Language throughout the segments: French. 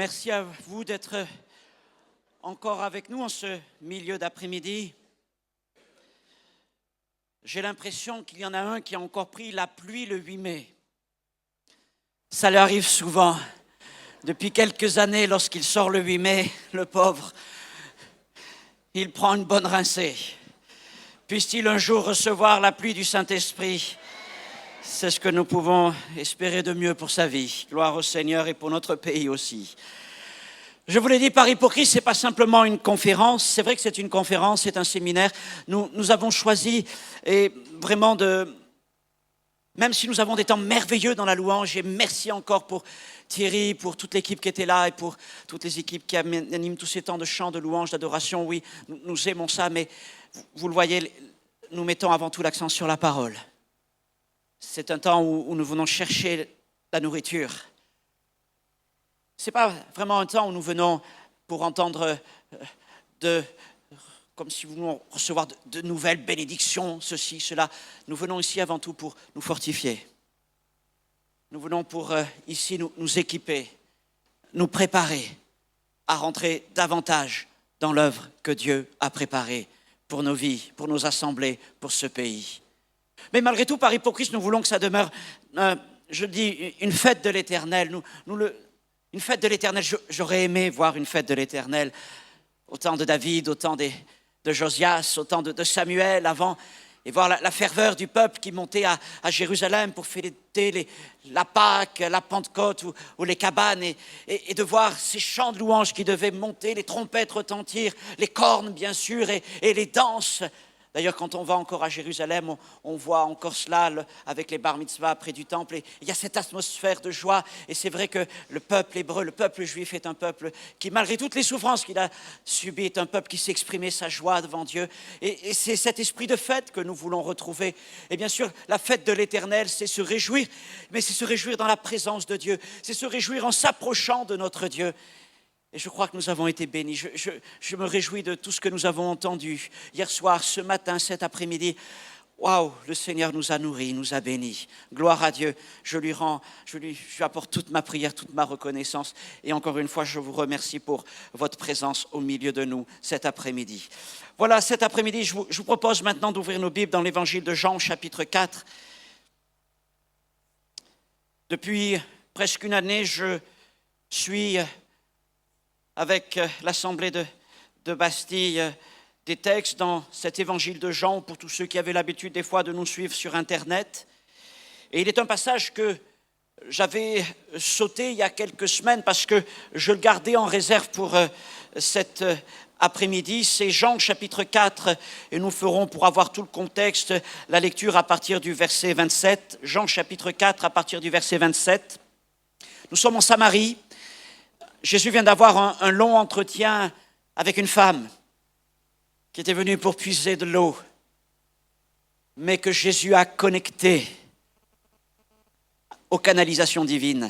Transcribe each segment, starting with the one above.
Merci à vous d'être encore avec nous en ce milieu d'après-midi. J'ai l'impression qu'il y en a un qui a encore pris la pluie le 8 mai. Ça lui arrive souvent. Depuis quelques années, lorsqu'il sort le 8 mai, le pauvre, il prend une bonne rincée. Puisse-t-il un jour recevoir la pluie du Saint-Esprit? C'est ce que nous pouvons espérer de mieux pour sa vie. Gloire au Seigneur et pour notre pays aussi. Je vous l'ai dit, par hypocrisie, ce n'est pas simplement une conférence. C'est vrai que c'est une conférence, c'est un séminaire. Nous avons choisi, et vraiment même si nous avons des temps merveilleux dans la louange, et merci encore pour Thierry, pour toute l'équipe qui était là et pour toutes les équipes qui animent tous ces temps de chant, de louange, d'adoration. Oui, nous aimons ça, mais vous le voyez, nous mettons avant tout l'accent sur la parole. C'est un temps où nous venons chercher la nourriture. Ce n'est pas vraiment un temps où nous venons pour entendre comme si nous voulions recevoir de nouvelles bénédictions, ceci, cela. Nous venons ici avant tout pour nous fortifier. Nous venons pour ici nous équiper, nous préparer à rentrer davantage dans l'œuvre que Dieu a préparée pour nos vies, pour nos assemblées, pour ce pays. Mais malgré tout, par hypocrisie, nous voulons que ça demeure, je dis, une fête de l'Éternel. Une fête de l'Éternel, j'aurais aimé voir une fête de l'Éternel au temps de David, au temps de Josias, au temps de Samuel avant, et voir la ferveur du peuple qui montait à Jérusalem pour fêter la Pâque, la Pentecôte ou les cabanes, et de voir ces chants de louanges qui devaient monter, les trompettes retentir, les cornes bien sûr, et les danses. D'ailleurs, quand on va encore à Jérusalem, on voit encore cela avec les bar mitzvahs près du temple. Et il y a cette atmosphère de joie. Et c'est vrai que le peuple hébreu, le peuple juif est un peuple qui, malgré toutes les souffrances qu'il a subies, est un peuple qui sait exprimer sa joie devant Dieu. Et c'est cet esprit de fête que nous voulons retrouver. Et bien sûr, la fête de l'Éternel, c'est se réjouir. Mais c'est se réjouir dans la présence de Dieu. C'est se réjouir en s'approchant de notre Dieu. Et je crois que nous avons été bénis. Je me réjouis de tout ce que nous avons entendu hier soir, ce matin, cet après-midi. Waouh, le Seigneur nous a nourris, nous a bénis. Gloire à Dieu. Je lui apporte toute ma prière, toute ma reconnaissance. Et encore une fois, je vous remercie pour votre présence au milieu de nous cet après-midi. Voilà, cet après-midi, je vous propose maintenant d'ouvrir nos Bibles dans l'évangile de Jean, chapitre 4. Depuis presque une année, je suis avec l'Assemblée de Bastille, des textes dans cet évangile de Jean, pour tous ceux qui avaient l'habitude des fois de nous suivre sur Internet. Et il est un passage que j'avais sauté il y a quelques semaines parce que je le gardais en réserve pour cet après-midi. C'est Jean chapitre 4 et nous ferons, pour avoir tout le contexte, la lecture à partir du verset 27. Jean chapitre 4 à partir du verset 27. Nous sommes en Samarie. Jésus vient d'avoir un long entretien avec une femme qui était venue pour puiser de l'eau, mais que Jésus a connectée aux canalisations divines,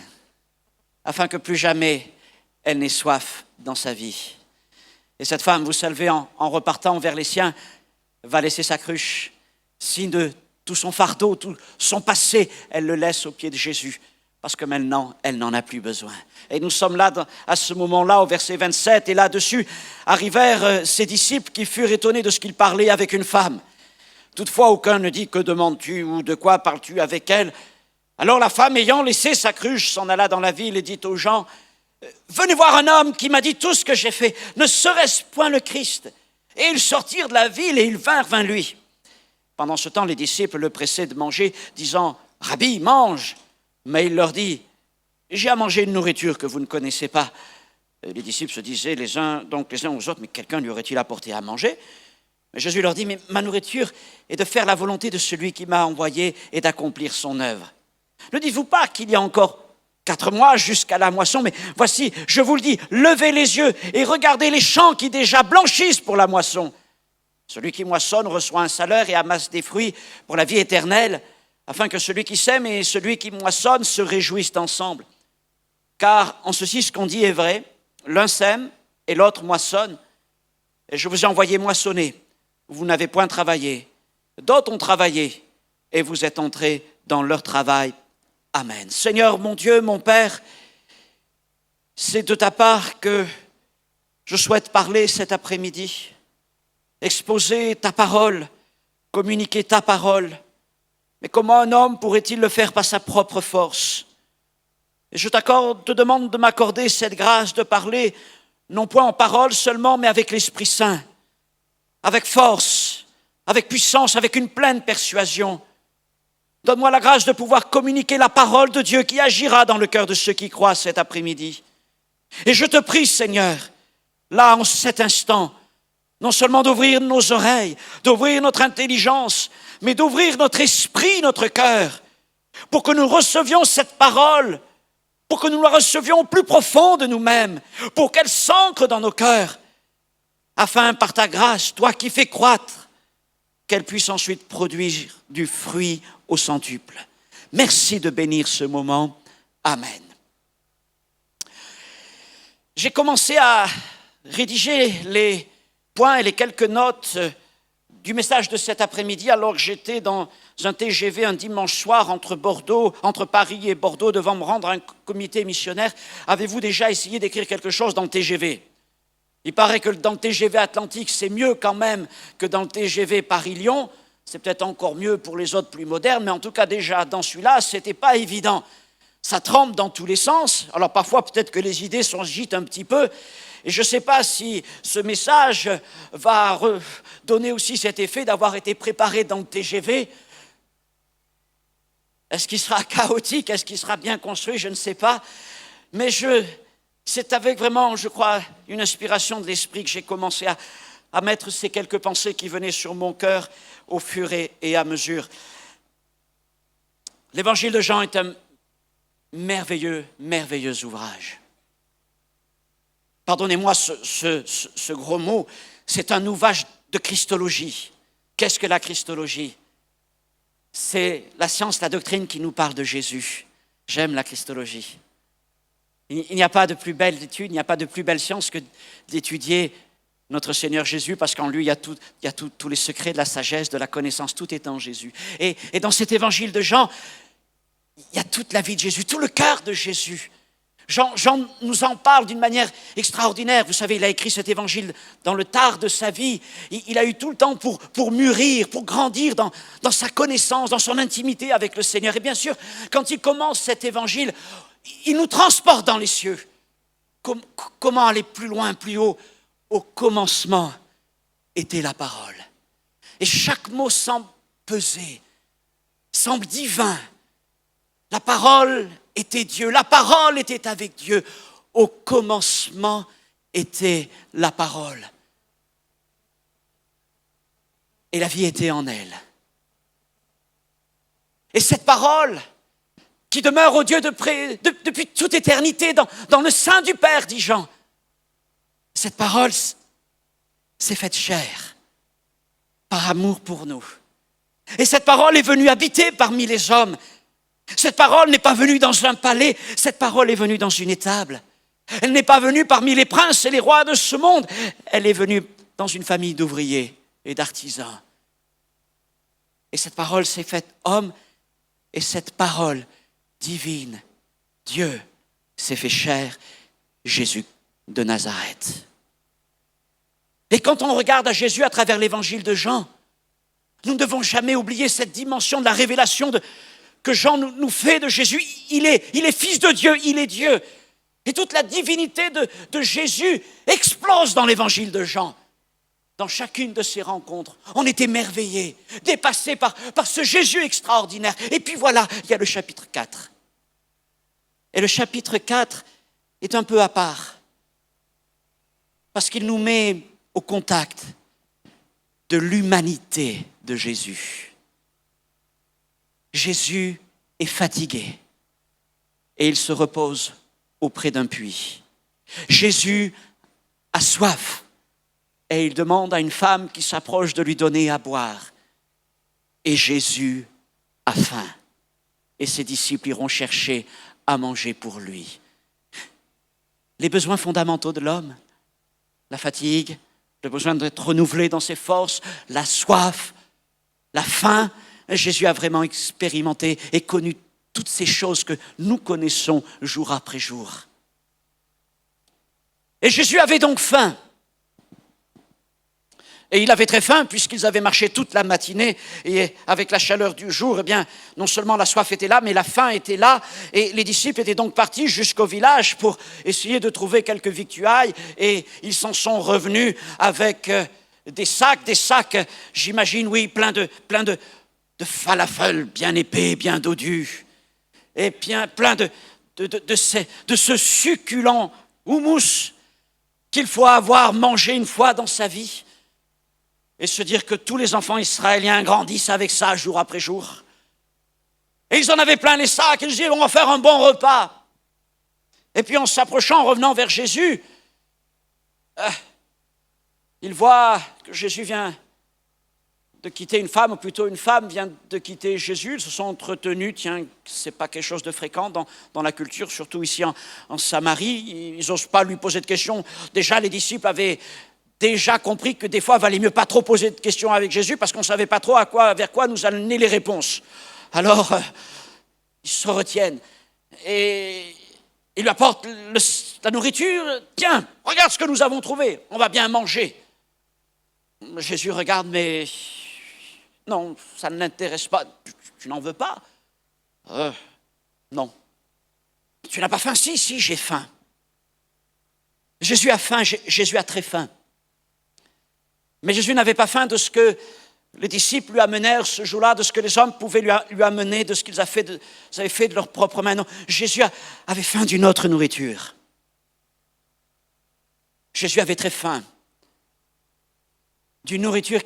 afin que plus jamais elle n'ait soif dans sa vie. Et cette femme, vous savez, en repartant vers les siens, va laisser sa cruche, signe de tout son fardeau, tout son passé, elle le laisse aux pieds de Jésus. Parce que maintenant, elle n'en a plus besoin. Et nous sommes là, à ce moment-là, au verset 27, et là-dessus, arrivèrent ses disciples qui furent étonnés de ce qu'il parlait avec une femme. Toutefois, aucun ne dit « Que demandes-tu » ou « De quoi parles-tu avec elle ?» Alors la femme, ayant laissé sa cruche, s'en alla dans la ville et dit aux gens « Venez voir un homme qui m'a dit tout ce que j'ai fait. Ne serait-ce point le Christ ?» Et ils sortirent de la ville et ils vinrent vers lui. Pendant ce temps, les disciples le pressaient de manger, disant « Rabbi, mange !» Mais il leur dit, j'ai à manger une nourriture que vous ne connaissez pas. Et les disciples se disaient les uns aux autres, mais quelqu'un lui aurait-il apporté à manger? Mais Jésus leur dit, mais ma nourriture est de faire la volonté de celui qui m'a envoyé et d'accomplir son œuvre. Ne dites-vous pas qu'il y a encore 4 mois jusqu'à la moisson, mais voici, je vous le dis, levez les yeux et regardez les champs qui déjà blanchissent pour la moisson. Celui qui moissonne reçoit un salaire et amasse des fruits pour la vie éternelle, afin que celui qui sème et celui qui moissonne se réjouissent ensemble. Car en ceci, ce qu'on dit est vrai, l'un sème et l'autre moissonne. Et je vous ai envoyé moissonner, vous n'avez point travaillé. D'autres ont travaillé et vous êtes entrés dans leur travail. Amen. Seigneur, mon Dieu, mon Père, c'est de ta part que je souhaite parler cet après-midi, exposer ta parole, communiquer ta parole. Mais comment un homme pourrait-il le faire par sa propre force? Et je te demande de m'accorder cette grâce de parler, non point en parole seulement, mais avec l'Esprit Saint, avec force, avec puissance, avec une pleine persuasion. Donne-moi la grâce de pouvoir communiquer la parole de Dieu qui agira dans le cœur de ceux qui croient cet après-midi. Et je te prie, Seigneur, là, en cet instant, non seulement d'ouvrir nos oreilles, d'ouvrir notre intelligence, mais d'ouvrir notre esprit, notre cœur, pour que nous recevions cette parole, pour que nous la recevions au plus profond de nous-mêmes, pour qu'elle s'ancre dans nos cœurs, afin, par ta grâce, toi qui fais croître, qu'elle puisse ensuite produire du fruit au centuple. Merci de bénir ce moment. Amen. J'ai commencé à rédiger les points et les quelques notes du message de cet après-midi alors que j'étais dans un TGV un dimanche soir entre Paris et Bordeaux devant me rendre à un comité missionnaire. Avez-vous déjà essayé d'écrire quelque chose dans le TGV? Il paraît que dans le TGV Atlantique, c'est mieux quand même que dans le TGV Paris-Lyon. C'est peut-être encore mieux pour les autres plus modernes, mais en tout cas déjà dans celui-là, c'était pas évident. Ça trempe dans tous les sens. Alors parfois, peut-être que les idées s'agitent un petit peu. Et je ne sais pas si ce message va donner aussi cet effet d'avoir été préparé dans le TGV. Est-ce qu'il sera chaotique? Est-ce qu'il sera bien construit? Je ne sais pas. Mais c'est avec vraiment, je crois, une inspiration de l'esprit que j'ai commencé à mettre ces quelques pensées qui venaient sur mon cœur au fur et à mesure. L'évangile de Jean est un merveilleux, merveilleux ouvrage. Pardonnez-moi ce gros mot, c'est un ouvrage de christologie. Qu'est-ce que la christologie? C'est la science, la doctrine qui nous parle de Jésus. J'aime la christologie. Il n'y a pas de plus belle étude, il n'y a pas de plus belle science que d'étudier notre Seigneur Jésus, parce qu'en lui, il y a tous les secrets de la sagesse, de la connaissance, tout est en Jésus. Et dans cet évangile de Jean, il y a toute la vie de Jésus, tout le cœur de Jésus. Jean nous en parle d'une manière extraordinaire. Vous savez, il a écrit cet évangile dans le tard de sa vie. Il a eu tout le temps pour mûrir, pour grandir dans sa connaissance, dans son intimité avec le Seigneur. Et bien sûr, quand il commence cet évangile, il nous transporte dans les cieux. Comment aller plus loin, plus haut? Au commencement était la parole. Et chaque mot semble peser, semble divin. La parole était Dieu, la parole était avec Dieu. Au commencement était la parole. Et la vie était en elle. Et cette parole qui demeure au Dieu depuis toute éternité dans le sein du Père, dit Jean, cette parole s'est faite chair par amour pour nous. Et cette parole est venue habiter parmi les hommes. Cette parole n'est pas venue dans un palais, cette parole est venue dans une étable. Elle n'est pas venue parmi les princes et les rois de ce monde, elle est venue dans une famille d'ouvriers et d'artisans. Et cette parole s'est faite homme, et cette parole divine, Dieu, s'est fait chair, Jésus de Nazareth. Et quand on regarde à Jésus à travers l'évangile de Jean, nous ne devons jamais oublier cette dimension de la révélation que Jean nous fait de Jésus. Il est fils de Dieu, il est Dieu. Et toute la divinité de Jésus explose dans l'évangile de Jean. Dans chacune de ces rencontres, on est émerveillé, dépassé par ce Jésus extraordinaire. Et puis voilà, il y a le chapitre 4. Et le chapitre 4 est un peu à part, parce qu'il nous met au contact de l'humanité de Jésus. Jésus est fatigué et il se repose auprès d'un puits. Jésus a soif et il demande à une femme qui s'approche de lui donner à boire. Et Jésus a faim et ses disciples iront chercher à manger pour lui. Les besoins fondamentaux de l'homme, la fatigue, le besoin d'être renouvelé dans ses forces, la soif, la faim. Jésus a vraiment expérimenté et connu toutes ces choses que nous connaissons jour après jour. Et Jésus avait donc faim. Et il avait très faim puisqu'ils avaient marché toute la matinée et avec la chaleur du jour, eh bien, non seulement la soif était là, mais la faim était là. Et les disciples étaient donc partis jusqu'au village pour essayer de trouver quelques victuailles. Et ils s'en sont revenus avec des sacs, j'imagine, oui, plein de falafel bien épais, bien dodus. Et bien plein de ce succulent houmous qu'il faut avoir mangé une fois dans sa vie. Et se dire que tous les enfants israéliens grandissent avec ça jour après jour. Et ils en avaient plein les sacs, ils disaient, on va faire un bon repas. Et puis en s'approchant, en revenant vers Jésus, ils voient que Jésus vient de quitter une femme, ou plutôt une femme vient de quitter Jésus. Ils se sont entretenus, tiens, c'est pas quelque chose de fréquent dans la culture, surtout ici en Samarie. Ils n'osent pas lui poser de questions. Déjà, les disciples avaient déjà compris que des fois, il valait mieux pas trop poser de questions avec Jésus parce qu'on ne savait pas trop vers quoi nous amener les réponses. Alors, ils se retiennent et ils lui apportent la nourriture. Tiens, regarde ce que nous avons trouvé, on va bien manger. Jésus regarde, mais non, ça ne l'intéresse pas. Tu n'en veux pas? Non. Tu n'as pas faim? Si, j'ai faim. Jésus a faim, Jésus a très faim. Mais Jésus n'avait pas faim de ce que les disciples lui amenèrent ce jour-là, de ce que les hommes pouvaient lui amener, de ce qu'ils avaient fait de leurs propres mains. Non, Jésus avait faim d'une autre nourriture. Jésus avait très faim d'une nourriture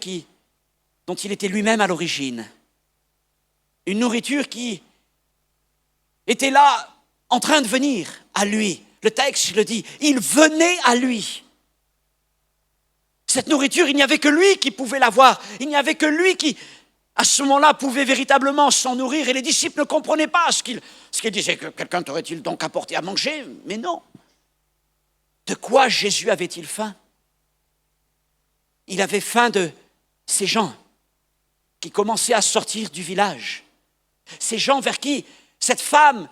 dont il était lui-même à l'origine. Une nourriture qui était là, en train de venir à lui. Le texte le dit, il venait à lui. Cette nourriture, il n'y avait que lui qui pouvait l'avoir. Il n'y avait que lui qui, à ce moment-là, pouvait véritablement s'en nourrir. Et les disciples ne comprenaient pas ce qu'ils disaient. Que quelqu'un t'aurait-il donc apporté à manger? Mais non. De quoi Jésus avait-il faim? Il avait faim de ces gens qui commençaient à sortir du village. Ces gens vers qui cette femme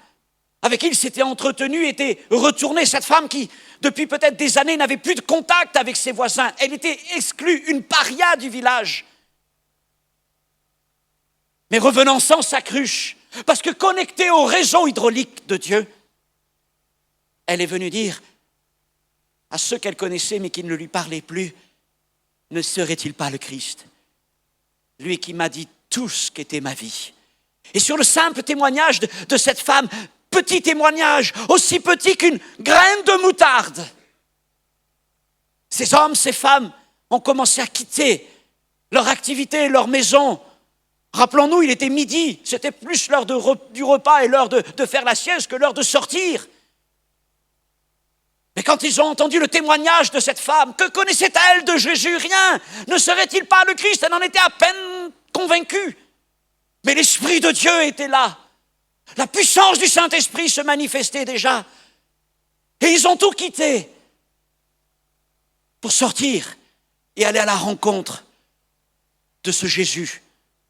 avec qui il s'était entretenu était retournée. Cette femme qui, depuis peut-être des années, n'avait plus de contact avec ses voisins. Elle était exclue, une paria du village. Mais revenant sans sa cruche, parce que connectée au réseau hydraulique de Dieu, elle est venue dire à ceux qu'elle connaissait mais qui ne lui parlaient plus, ne serait-il pas le Christ? Lui qui m'a dit tout ce qu'était ma vie. Et sur le simple témoignage de cette femme, petit témoignage, aussi petit qu'une graine de moutarde, ces hommes, ces femmes ont commencé à quitter leur activité, leur maison. Rappelons-nous, il était midi, c'était plus l'heure du repas et l'heure de faire la sieste que l'heure de sortir. Mais quand ils ont entendu le témoignage de cette femme, que connaissait-elle de Jésus? Rien. Ne serait-il pas le Christ? Elle en était à peine convaincue. Mais l'Esprit de Dieu était là. La puissance du Saint-Esprit se manifestait déjà. Et ils ont tout quitté pour sortir et aller à la rencontre de ce Jésus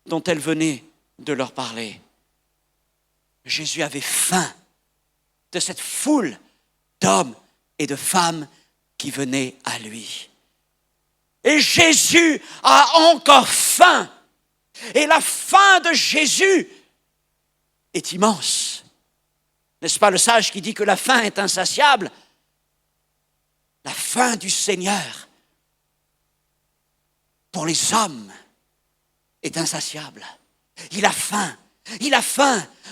dont elle venait de leur parler. Jésus avait faim de cette foule d'hommes et de femmes qui venaient à lui. Et Jésus a encore faim. Et la faim de Jésus est immense. N'est-ce pas le sage qui dit que la faim est insatiable? La faim du Seigneur pour les hommes est insatiable. Il a faim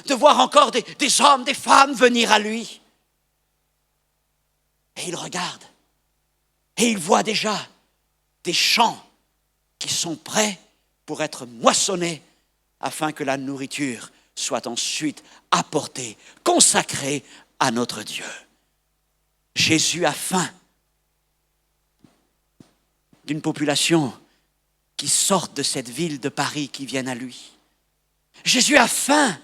de voir encore des hommes, des femmes venir à lui. Et il regarde et il voit déjà des champs qui sont prêts pour être moissonnés afin que la nourriture soit ensuite apportée, consacrée à notre Dieu. Jésus a faim d'une population qui sortent de cette ville de Paris, qui viennent à lui. Jésus a faim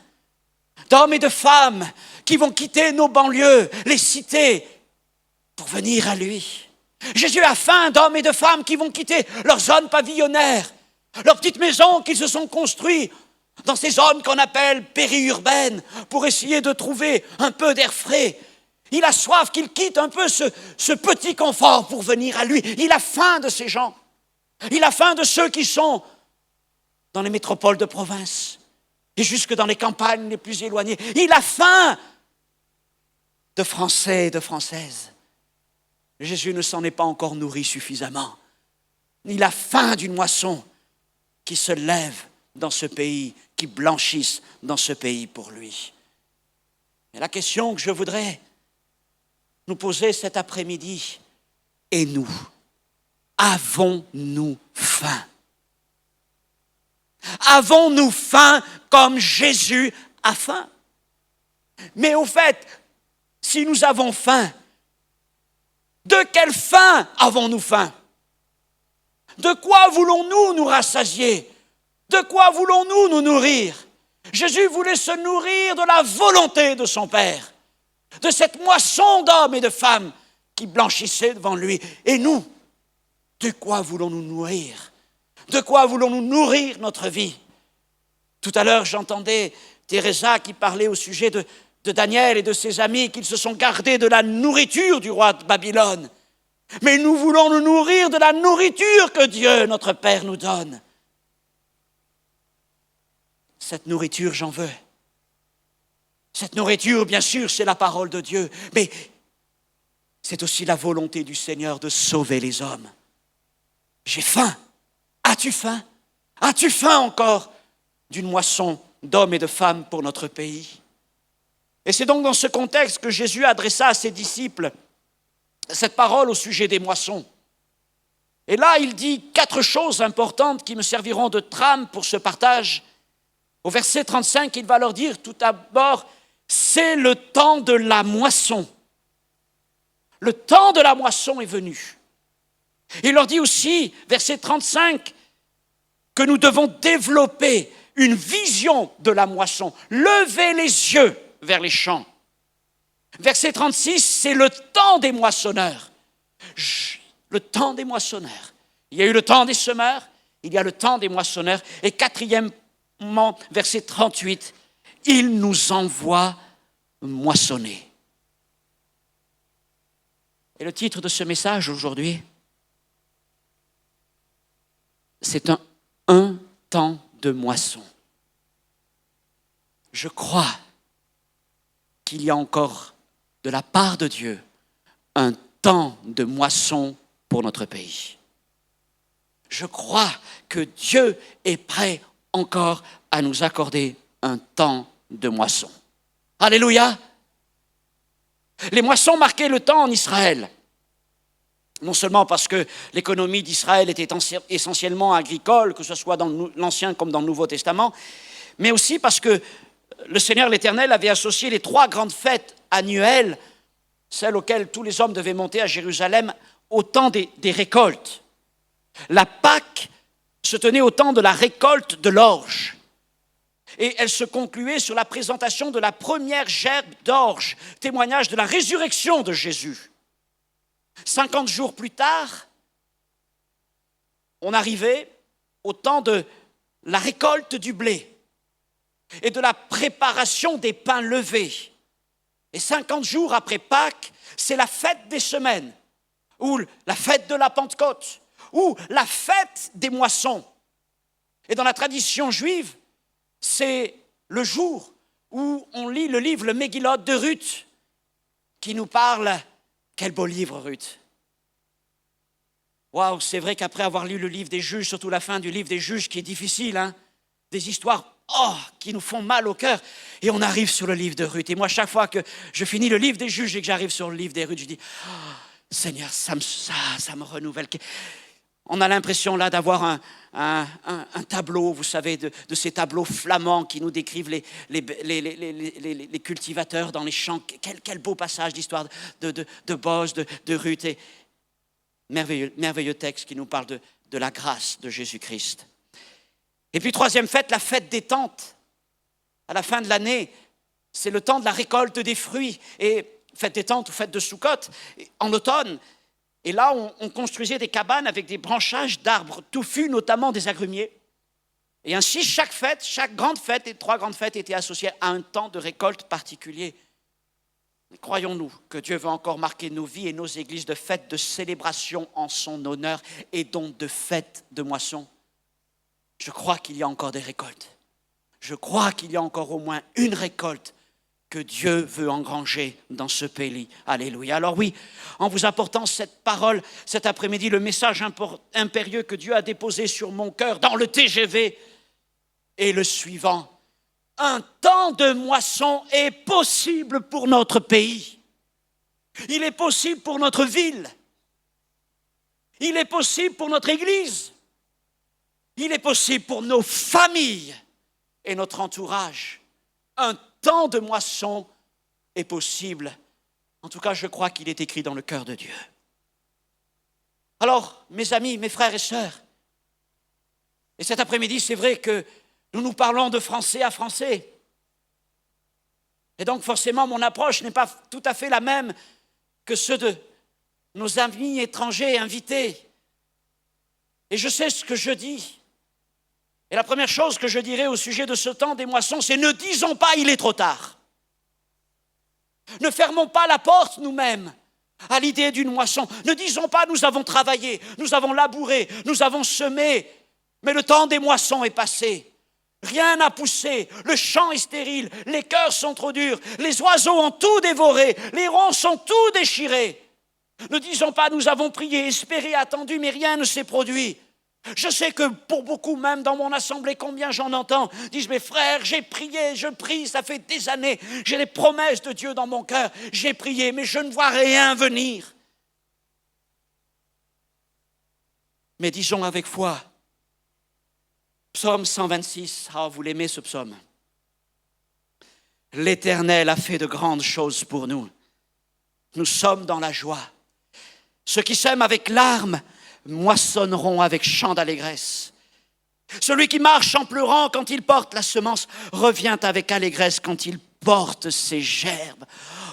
d'hommes et de femmes qui vont quitter nos banlieues, les cités, pour venir à lui. Jésus a faim d'hommes et de femmes qui vont quitter leur zone pavillonnaire, leurs petites maisons qu'ils se sont construites dans ces zones qu'on appelle périurbaines, pour essayer de trouver un peu d'air frais. Il a soif qu'il quitte un peu ce petit confort pour venir à lui. Il a faim de ces gens. Il a faim de ceux qui sont dans les métropoles de province et jusque dans les campagnes les plus éloignées. Il a faim de Français et de Françaises. Jésus ne s'en est pas encore nourri suffisamment. Il a faim d'une moisson qui se lève dans ce pays, qui blanchisse dans ce pays pour lui. Et la question que je voudrais nous poser cet après-midi, et nous, avons-nous faim? Avons-nous faim comme Jésus a faim? Mais au fait, si nous avons faim, de quelle faim avons-nous faim? De quoi voulons-nous nous rassasier? De quoi voulons-nous nous nourrir? Jésus voulait se nourrir de la volonté de son Père, de cette moisson d'hommes et de femmes qui blanchissaient devant lui. Et nous, de quoi voulons-nous nourrir? De quoi voulons-nous nourrir notre vie? Tout à l'heure, j'entendais Teresa qui parlait au sujet de Daniel et de ses amis, qu'ils se sont gardés de la nourriture du roi de Babylone. Mais nous voulons nous nourrir de la nourriture que Dieu, notre Père, nous donne. Cette nourriture, j'en veux. Cette nourriture, bien sûr, c'est la parole de Dieu, mais c'est aussi la volonté du Seigneur de sauver les hommes. J'ai faim. As-tu faim? As-tu faim encore d'une moisson d'hommes et de femmes pour notre pays? Et c'est donc dans ce contexte que Jésus adressa à ses disciples cette parole au sujet des moissons. Et là, il dit 4 choses importantes qui me serviront de trame pour ce partage. Au verset 35, il va leur dire tout d'abord, c'est le temps de la moisson. Le temps de la moisson est venu. Il leur dit aussi, verset 35, que nous devons développer une vision de la moisson. Lever les yeux vers les champs. Verset 36, c'est le temps des moissonneurs. Le temps des moissonneurs. Il y a eu le temps des semeurs, il y a le temps des moissonneurs. Et quatrièmement, verset 38, il nous envoie moissonner. Et le titre de ce message aujourd'hui, c'est un temps de moisson. Je crois qu'il y a encore de la part de Dieu un temps de moisson pour notre pays. Je crois que Dieu est prêt encore à nous accorder un temps de moisson. Alléluia! Les moissons marquaient le temps en Israël. Non seulement parce que l'économie d'Israël était essentiellement agricole, que ce soit dans l'Ancien comme dans le Nouveau Testament, mais aussi parce que le Seigneur l'Éternel avait associé les 3 grandes fêtes annuelles, celles auxquelles tous les hommes devaient monter à Jérusalem, au temps des récoltes. La Pâque se tenait au temps de la récolte de l'orge. Et elle se concluait sur la présentation de la première gerbe d'orge, témoignage de la résurrection de Jésus. 50 jours plus tard, on arrivait au temps de la récolte du blé et de la préparation des pains levés. Et 50 jours après Pâques, c'est la fête des semaines, ou la fête de la Pentecôte, ou la fête des moissons. Et dans la tradition juive, c'est le jour où on lit le livre, le Megillot de Ruth, qui nous parle, quel beau livre Ruth. Waouh, c'est vrai qu'après avoir lu le livre des juges, surtout la fin du livre des juges qui est difficile, hein, des histoires qui nous font mal au cœur, et on arrive sur le livre de Ruth. Et moi, chaque fois que je finis le livre des juges et que j'arrive sur le livre des Ruth, je dis, Seigneur, ça me renouvelle. On a l'impression là d'avoir un tableau, vous savez, de ces tableaux flamands qui nous décrivent les cultivateurs dans les champs. Quel beau passage d'histoire de Boz, de Ruth. Et merveilleux texte qui nous parle de la grâce de Jésus-Christ. Et puis, 3e fête, la fête des tentes. À la fin de l'année, c'est le temps de la récolte des fruits. Et fête des tentes ou fête de Soukhot, en automne. Et là, on construisait des cabanes avec des branchages d'arbres touffus, notamment des agrumiers. Et ainsi, chaque grande fête, et 3 grandes fêtes étaient associées à un temps de récolte particulier. Croyons-nous que Dieu veut encore marquer nos vies et nos églises de fêtes de célébration en son honneur et donc de fêtes de moisson? Je crois qu'il y a encore des récoltes. Je crois qu'il y a encore au moins une récolte que Dieu veut engranger dans ce pays. Alléluia. Alors oui, en vous apportant cette parole cet après-midi, le message impérieux que Dieu a déposé sur mon cœur dans le TGV est le suivant. Un temps de moisson est possible pour notre pays. Il est possible pour notre ville. Il est possible pour notre Église. Il est possible pour nos familles et notre entourage. Un temps de moisson est possible. En tout cas, je crois qu'il est écrit dans le cœur de Dieu. Alors, mes amis, mes frères et sœurs, et cet après-midi, c'est vrai que nous parlons de français à français. Et donc, forcément, mon approche n'est pas tout à fait la même que ceux de nos amis étrangers invités. Et je sais ce que je dis. Et la première chose que je dirais au sujet de ce temps des moissons, c'est ne disons pas « il est trop tard ». Ne fermons pas la porte nous-mêmes à l'idée d'une moisson. Ne disons pas « nous avons travaillé, nous avons labouré, nous avons semé ». Mais le temps des moissons est passé. Rien n'a poussé, le champ est stérile, les cœurs sont trop durs, les oiseaux ont tout dévoré, les ronces sont tout déchirés. Ne disons pas nous avons prié, espéré, attendu, mais rien ne s'est produit. Je sais que pour beaucoup, même dans mon assemblée, combien j'en entends, disent mes frères, j'ai prié, je prie, ça fait des années, j'ai les promesses de Dieu dans mon cœur, j'ai prié, mais je ne vois rien venir. Mais disons avec foi, Psaume 126, vous l'aimez ce psaume. L'Éternel a fait de grandes choses pour nous. Nous sommes dans la joie. Ceux qui sèment avec larmes moissonneront avec chant d'allégresse. Celui qui marche en pleurant quand il porte la semence revient avec allégresse quand il porte ses gerbes.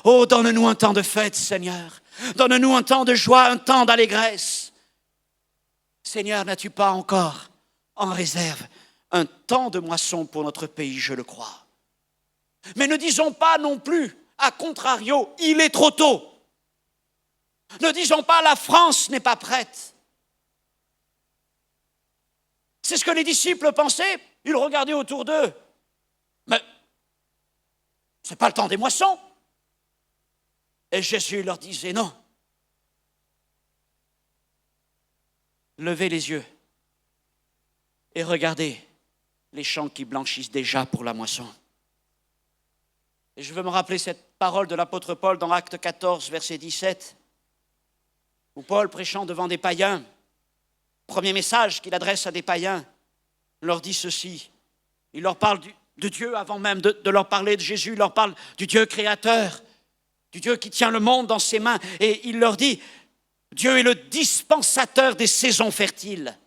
Oh, donne-nous un temps de fête, Seigneur. Donne-nous un temps de joie, un temps d'allégresse. Seigneur, n'as-tu pas encore en réserve un temps de moisson pour notre pays, je le crois. Mais ne disons pas non plus, à contrario, il est trop tôt. Ne disons pas, la France n'est pas prête. C'est ce que les disciples pensaient. Ils regardaient autour d'eux. Mais ce n'est pas le temps des moissons. Et Jésus leur disait non. Levez les yeux et regardez les champs qui blanchissent déjà pour la moisson. Et je veux me rappeler cette parole de l'apôtre Paul dans Actes 14, verset 17, où Paul, prêchant devant des païens, premier message qu'il adresse à des païens, leur dit ceci. Il leur parle de Dieu avant même de leur parler de Jésus, il leur parle du Dieu créateur, du Dieu qui tient le monde dans ses mains. Et il leur dit, Dieu est le dispensateur des saisons fertiles,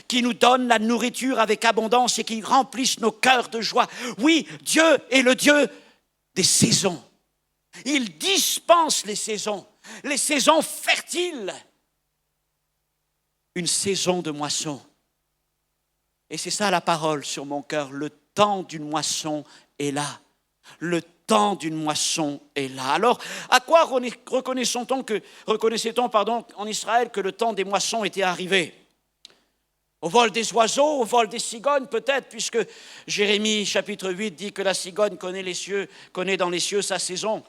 qui nous donne la nourriture avec abondance et qui remplisse nos cœurs de joie. Oui, Dieu est le Dieu des saisons. Il dispense les saisons fertiles. Une saison de moisson. Et c'est ça la parole sur mon cœur. Le temps d'une moisson est là. Le temps d'une moisson est là. Alors, à quoi reconnaissait-on en Israël que le temps des moissons était arrivé? Au vol des oiseaux, au vol des cigognes peut-être, puisque Jérémie chapitre 8 dit que la cigogne connaît dans les cieux sa saison.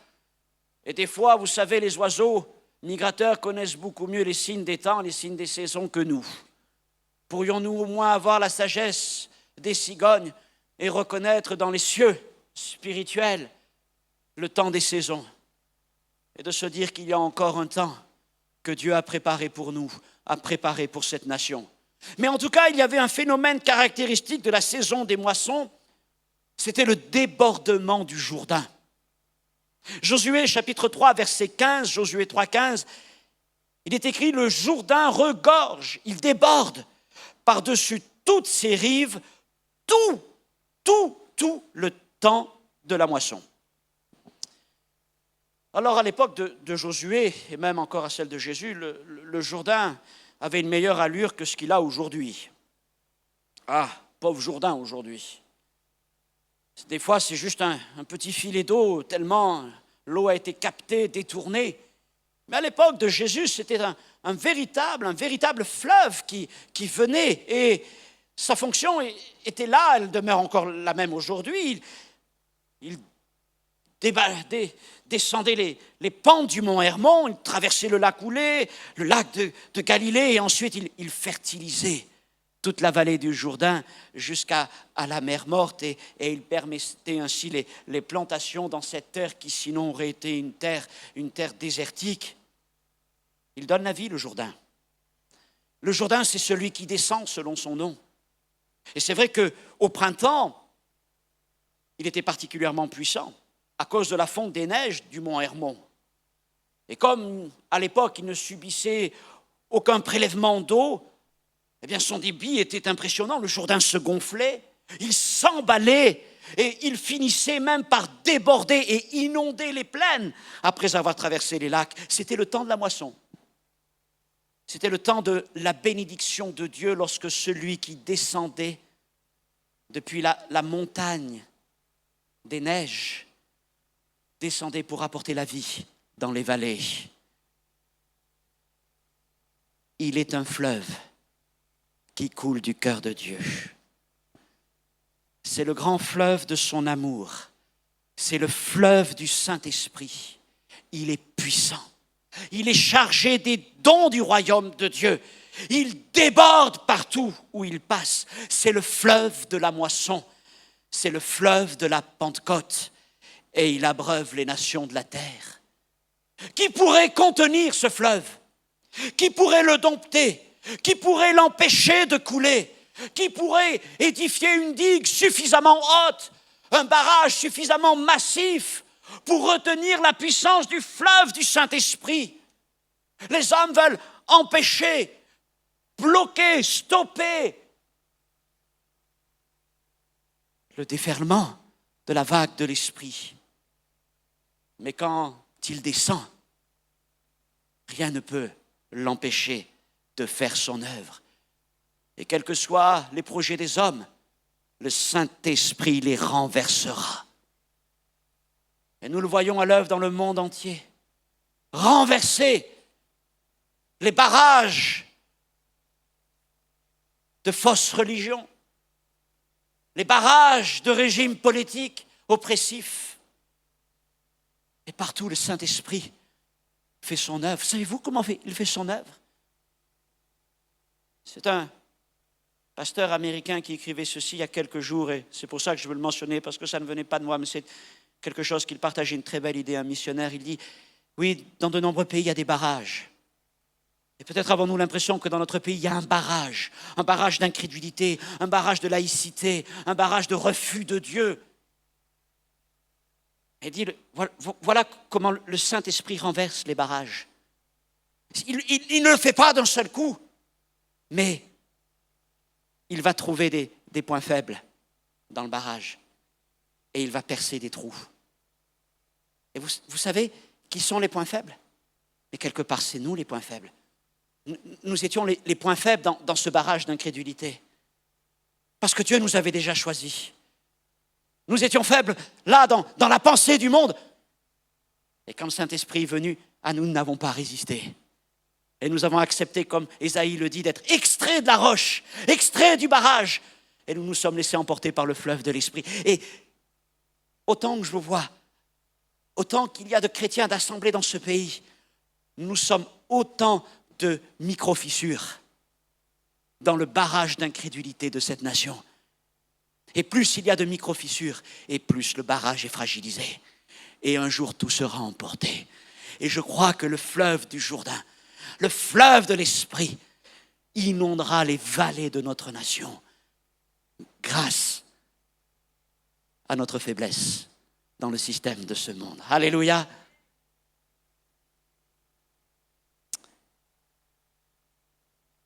Et des fois, vous savez, les oiseaux migrateurs connaissent beaucoup mieux les signes des temps, les signes des saisons que nous. Pourrions-nous au moins avoir la sagesse des cigognes et reconnaître dans les cieux spirituels le temps des saisons et de se dire qu'il y a encore un temps que Dieu a préparé pour nous, a préparé pour cette nation. Mais en tout cas, il y avait un phénomène caractéristique de la saison des moissons, c'était le débordement du Jourdain. Josué chapitre 3, verset 15, Josué 3, 15, il est écrit « Le Jourdain regorge, il déborde par-dessus toutes ses rives, tout le temps de la moisson. » Alors à l'époque de Josué, et même encore à celle de Jésus, le Jourdain avait une meilleure allure que ce qu'il a aujourd'hui. Ah, pauvre Jourdain aujourd'hui. Des fois, c'est juste un petit filet d'eau, tellement l'eau a été captée, détournée. Mais à l'époque de Jésus, c'était un véritable fleuve qui venait. Et sa fonction était là, elle demeure encore la même aujourd'hui. Il descendait les pentes du mont Hermon, il traversait le lac Oulé, le lac de Galilée, et ensuite il fertilisait toute la vallée du Jourdain jusqu'à la mer Morte, et il permettait ainsi les plantations dans cette terre qui sinon aurait été une terre désertique. Il donne la vie, le Jourdain. Le Jourdain, c'est celui qui descend selon son nom. Et c'est vrai qu'au printemps, il était particulièrement puissant à cause de la fonte des neiges du mont Hermon. Et comme à l'époque, il ne subissait aucun prélèvement d'eau, eh bien son débit était impressionnant. Le Jourdain se gonflait, il s'emballait et il finissait même par déborder et inonder les plaines après avoir traversé les lacs. C'était le temps de la moisson. C'était le temps de la bénédiction de Dieu lorsque celui qui descendait depuis la montagne des neiges descendait pour apporter la vie dans les vallées. Il est un fleuve qui coule du cœur de Dieu. C'est le grand fleuve de son amour. C'est le fleuve du Saint-Esprit. Il est puissant. Il est chargé des dons du royaume de Dieu. Il déborde partout où il passe. C'est le fleuve de la moisson. C'est le fleuve de la Pentecôte. Et il abreuve les nations de la terre. Qui pourrait contenir ce fleuve? Qui pourrait le dompter? Qui pourrait l'empêcher de couler? Qui pourrait édifier une digue suffisamment haute, un barrage suffisamment massif pour retenir la puissance du fleuve du Saint-Esprit? Les hommes veulent empêcher, bloquer, stopper le déferlement de la vague de l'Esprit. Mais quand il descend, rien ne peut l'empêcher de faire son œuvre. Et quels que soient les projets des hommes, le Saint-Esprit les renversera. Et nous le voyons à l'œuvre dans le monde entier. Renverser les barrages de fausses religions, les barrages de régimes politiques oppressifs. Et partout, le Saint-Esprit fait son œuvre. Savez-vous comment il fait son œuvre? C'est un pasteur américain qui écrivait ceci il y a quelques jours, et c'est pour ça que je veux le mentionner, parce que ça ne venait pas de moi, mais c'est quelque chose qu'il partageait, une très belle idée, un missionnaire. Il dit, oui, dans de nombreux pays, il y a des barrages. Et peut-être avons-nous l'impression que dans notre pays, il y a un barrage d'incrédulité, un barrage de laïcité, un barrage de refus de Dieu. Et il dit, voilà comment le Saint-Esprit renverse les barrages. Il ne le fait pas d'un seul coup, mais il va trouver des points faibles dans le barrage et il va percer des trous. Et vous savez qui sont les points faibles? Mais quelque part, c'est nous les points faibles. Nous étions les points faibles dans ce barrage d'incrédulité. Parce que Dieu nous avait déjà choisis. Nous étions faibles là, dans la pensée du monde. Et quand le Saint-Esprit est venu, nous n'avons pas résisté. Et nous avons accepté, comme Ésaïe le dit, d'être extraits de la roche, extraits du barrage. Et nous nous sommes laissés emporter par le fleuve de l'Esprit. Et autant que je le vois, autant qu'il y a de chrétiens d'assemblées dans ce pays, nous sommes autant de micro-fissures dans le barrage d'incrédulité de cette nation. Et plus il y a de micro-fissures, et plus le barrage est fragilisé. Et un jour, tout sera emporté. Et je crois que le fleuve du Jourdain, le fleuve de l'Esprit, inondera les vallées de notre nation grâce à notre faiblesse dans le système de ce monde. Alléluia.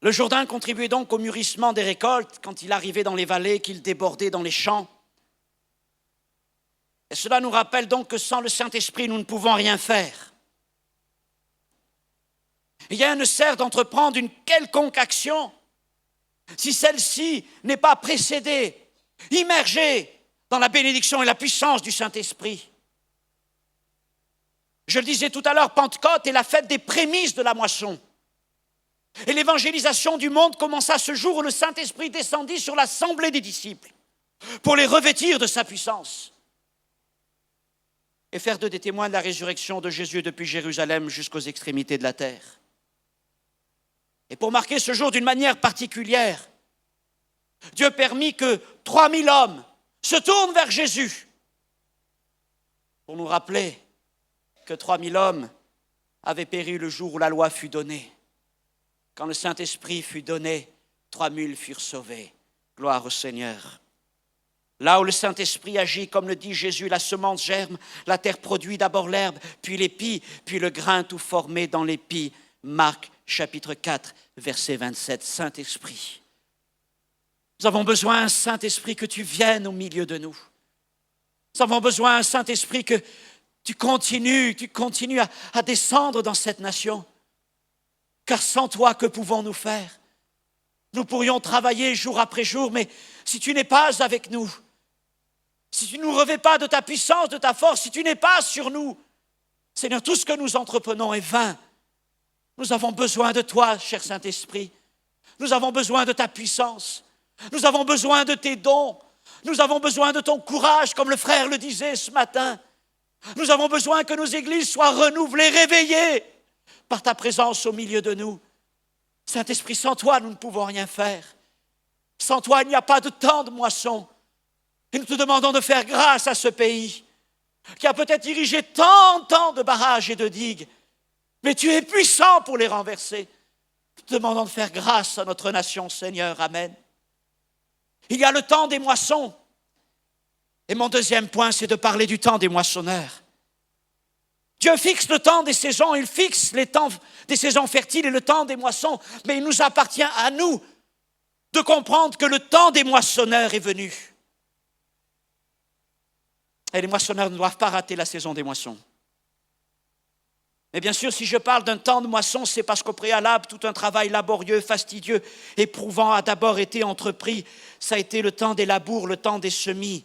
Le Jourdain contribuait donc au mûrissement des récoltes quand il arrivait dans les vallées, qu'il débordait dans les champs. Et cela nous rappelle donc que sans le Saint-Esprit, nous ne pouvons rien faire. Rien ne sert d'entreprendre une quelconque action si celle-ci n'est pas précédée, immergée dans la bénédiction et la puissance du Saint-Esprit. Je le disais tout à l'heure, Pentecôte est la fête des prémices de la moisson. Et l'évangélisation du monde commença ce jour où le Saint-Esprit descendit sur l'assemblée des disciples pour les revêtir de sa puissance et faire d'eux des témoins de la résurrection de Jésus depuis Jérusalem jusqu'aux extrémités de la terre. Et pour marquer ce jour d'une manière particulière, Dieu permit que 3000 hommes se tournent vers Jésus pour nous rappeler que 3000 hommes avaient péri le jour où la loi fut donnée. Quand le Saint-Esprit fut donné, 3000 furent sauvés. Gloire au Seigneur. Là où le Saint-Esprit agit, comme le dit Jésus, la semence germe, la terre produit d'abord l'herbe, puis l'épi, puis le grain tout formé dans l'épi. Marc chapitre 4, verset 27. Saint-Esprit. Nous avons besoin, Saint-Esprit, que tu viennes au milieu de nous. Nous avons besoin, Saint-Esprit, que tu continues à descendre dans cette nation. Car sans toi, que pouvons-nous faire? Nous pourrions travailler jour après jour, mais si tu n'es pas avec nous, si tu ne nous revêts pas de ta puissance, de ta force, si tu n'es pas sur nous, Seigneur, tout ce que nous entreprenons est vain. Nous avons besoin de toi, cher Saint-Esprit. Nous avons besoin de ta puissance. Nous avons besoin de tes dons. Nous avons besoin de ton courage, comme le frère le disait ce matin. Nous avons besoin que nos églises soient renouvelées, réveillées par ta présence au milieu de nous. Saint-Esprit, sans toi, nous ne pouvons rien faire. Sans toi, il n'y a pas de temps de moisson. Et nous te demandons de faire grâce à ce pays qui a peut-être érigé tant de barrages et de digues, mais tu es puissant pour les renverser. Nous te demandons de faire grâce à notre nation, Seigneur. Amen. Il y a le temps des moissons. Et mon deuxième point, c'est de parler du temps des moissonneurs. Dieu fixe le temps des saisons, il fixe les temps des saisons fertiles et le temps des moissons, mais il nous appartient à nous de comprendre que le temps des moissonneurs est venu. Et les moissonneurs ne doivent pas rater la saison des moissons. Mais bien sûr, si je parle d'un temps de moisson, c'est parce qu'au préalable, tout un travail laborieux, fastidieux, éprouvant a d'abord été entrepris. Ça a été le temps des labours, le temps des semis.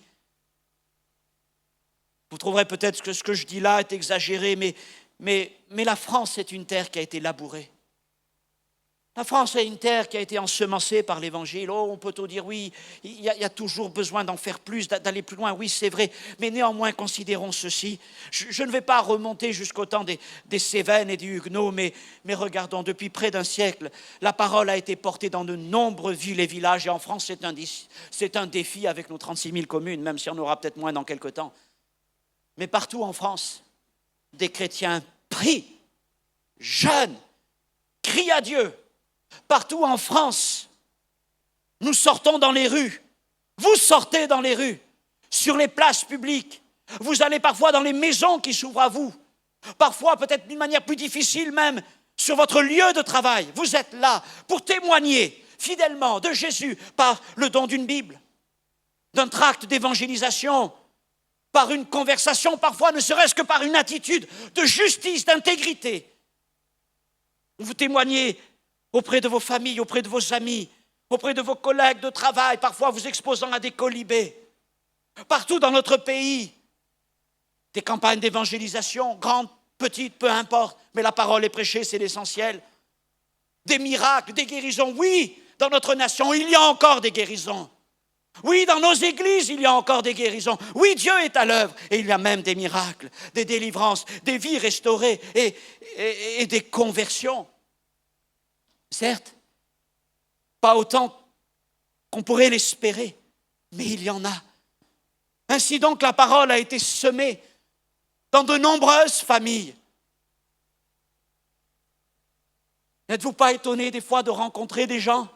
Vous trouverez peut-être que ce que je dis là est exagéré, mais la France est une terre qui a été labourée. La France est une terre qui a été ensemencée par l'Évangile. Oh, on peut tout dire, oui, il y a toujours besoin d'en faire plus, d'aller plus loin, oui, c'est vrai. Mais néanmoins, considérons ceci. Je ne vais pas remonter jusqu'au temps des Cévennes et des Huguenots, mais regardons, depuis près d'un siècle, la parole a été portée dans de nombreuses villes et villages. Et en France, c'est un défi avec nos 36 000 communes, même si on aura peut-être moins dans quelques temps. Mais partout en France, des chrétiens prient, jeûnent, crient à Dieu. Partout en France, nous sortons dans les rues. Vous sortez dans les rues, sur les places publiques. Vous allez parfois dans les maisons qui s'ouvrent à vous. Parfois, peut-être d'une manière plus difficile même, sur votre lieu de travail. Vous êtes là pour témoigner fidèlement de Jésus par le don d'une Bible, d'un tract d'évangélisation, par une conversation, parfois ne serait-ce que par une attitude de justice, d'intégrité. Vous témoignez auprès de vos familles, auprès de vos amis, auprès de vos collègues de travail, parfois vous exposant à des colibés. Partout dans notre pays, des campagnes d'évangélisation, grandes, petites, peu importe, mais la parole est prêchée, c'est l'essentiel. Des miracles, des guérisons, oui, dans notre nation, il y a encore des guérisons. Oui, dans nos églises, il y a encore des guérisons. Oui, Dieu est à l'œuvre. Et il y a même des miracles, des délivrances, des vies restaurées et des conversions. Certes, pas autant qu'on pourrait l'espérer, mais il y en a. Ainsi donc, la parole a été semée dans de nombreuses familles. N'êtes-vous pas étonné des fois de rencontrer des gens?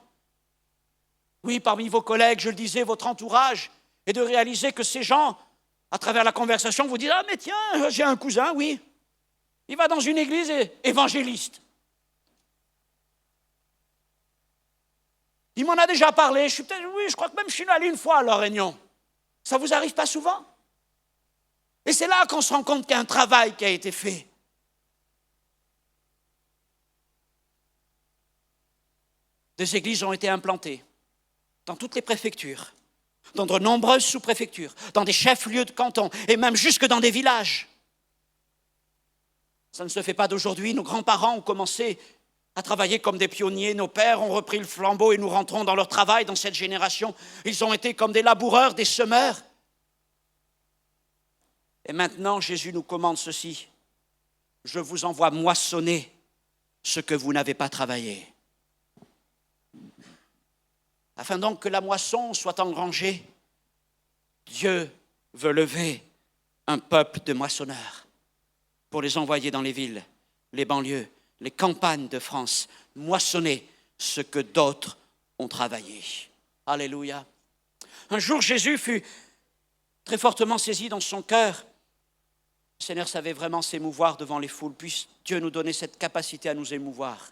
Oui, parmi vos collègues, je le disais, votre entourage, et de réaliser que ces gens, à travers la conversation, vous disent « Ah, mais tiens, j'ai un cousin, oui, il va dans une église évangéliste. Il m'en a déjà parlé, je crois que même je suis allé une fois à leur réunion. » Ça ne vous arrive pas souvent? Et c'est là qu'on se rend compte qu'il y a un travail qui a été fait. Des églises ont été implantées dans toutes les préfectures, dans de nombreuses sous-préfectures, dans des chefs-lieux de canton et même jusque dans des villages. Ça ne se fait pas d'aujourd'hui. Nos grands-parents ont commencé à travailler comme des pionniers. Nos pères ont repris le flambeau et nous rentrons dans leur travail dans cette génération. Ils ont été comme des laboureurs, des semeurs. Et maintenant, Jésus nous commande ceci. Je vous envoie moissonner ce que vous n'avez pas travaillé. Afin donc que la moisson soit engrangée, Dieu veut lever un peuple de moissonneurs pour les envoyer dans les villes, les banlieues, les campagnes de France, moissonner ce que d'autres ont travaillé. Alléluia. Un jour, Jésus fut très fortement saisi dans son cœur. Le Seigneur savait vraiment s'émouvoir devant les foules. Puisse Dieu nous donner cette capacité à nous émouvoir.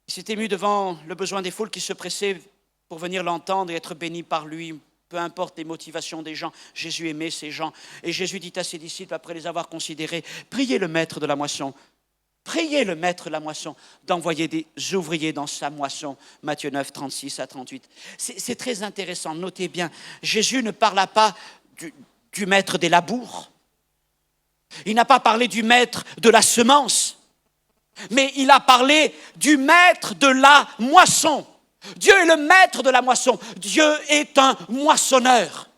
Il s'est ému devant le besoin des foules qui se pressaient pour venir l'entendre et être bénis par lui. Peu importe les motivations des gens, Jésus aimait ces gens. Et Jésus dit à ses disciples, après les avoir considérés, priez le maître de la moisson. Priez le maître de la moisson d'envoyer des ouvriers dans sa moisson. Matthieu 9, 36 à 38. C'est très intéressant, notez bien. Jésus ne parla pas du maître des labours. Il n'a pas parlé du maître de la semence. Mais il a parlé du maître de la moisson. Dieu est le maître de la moisson. Dieu est un moissonneur.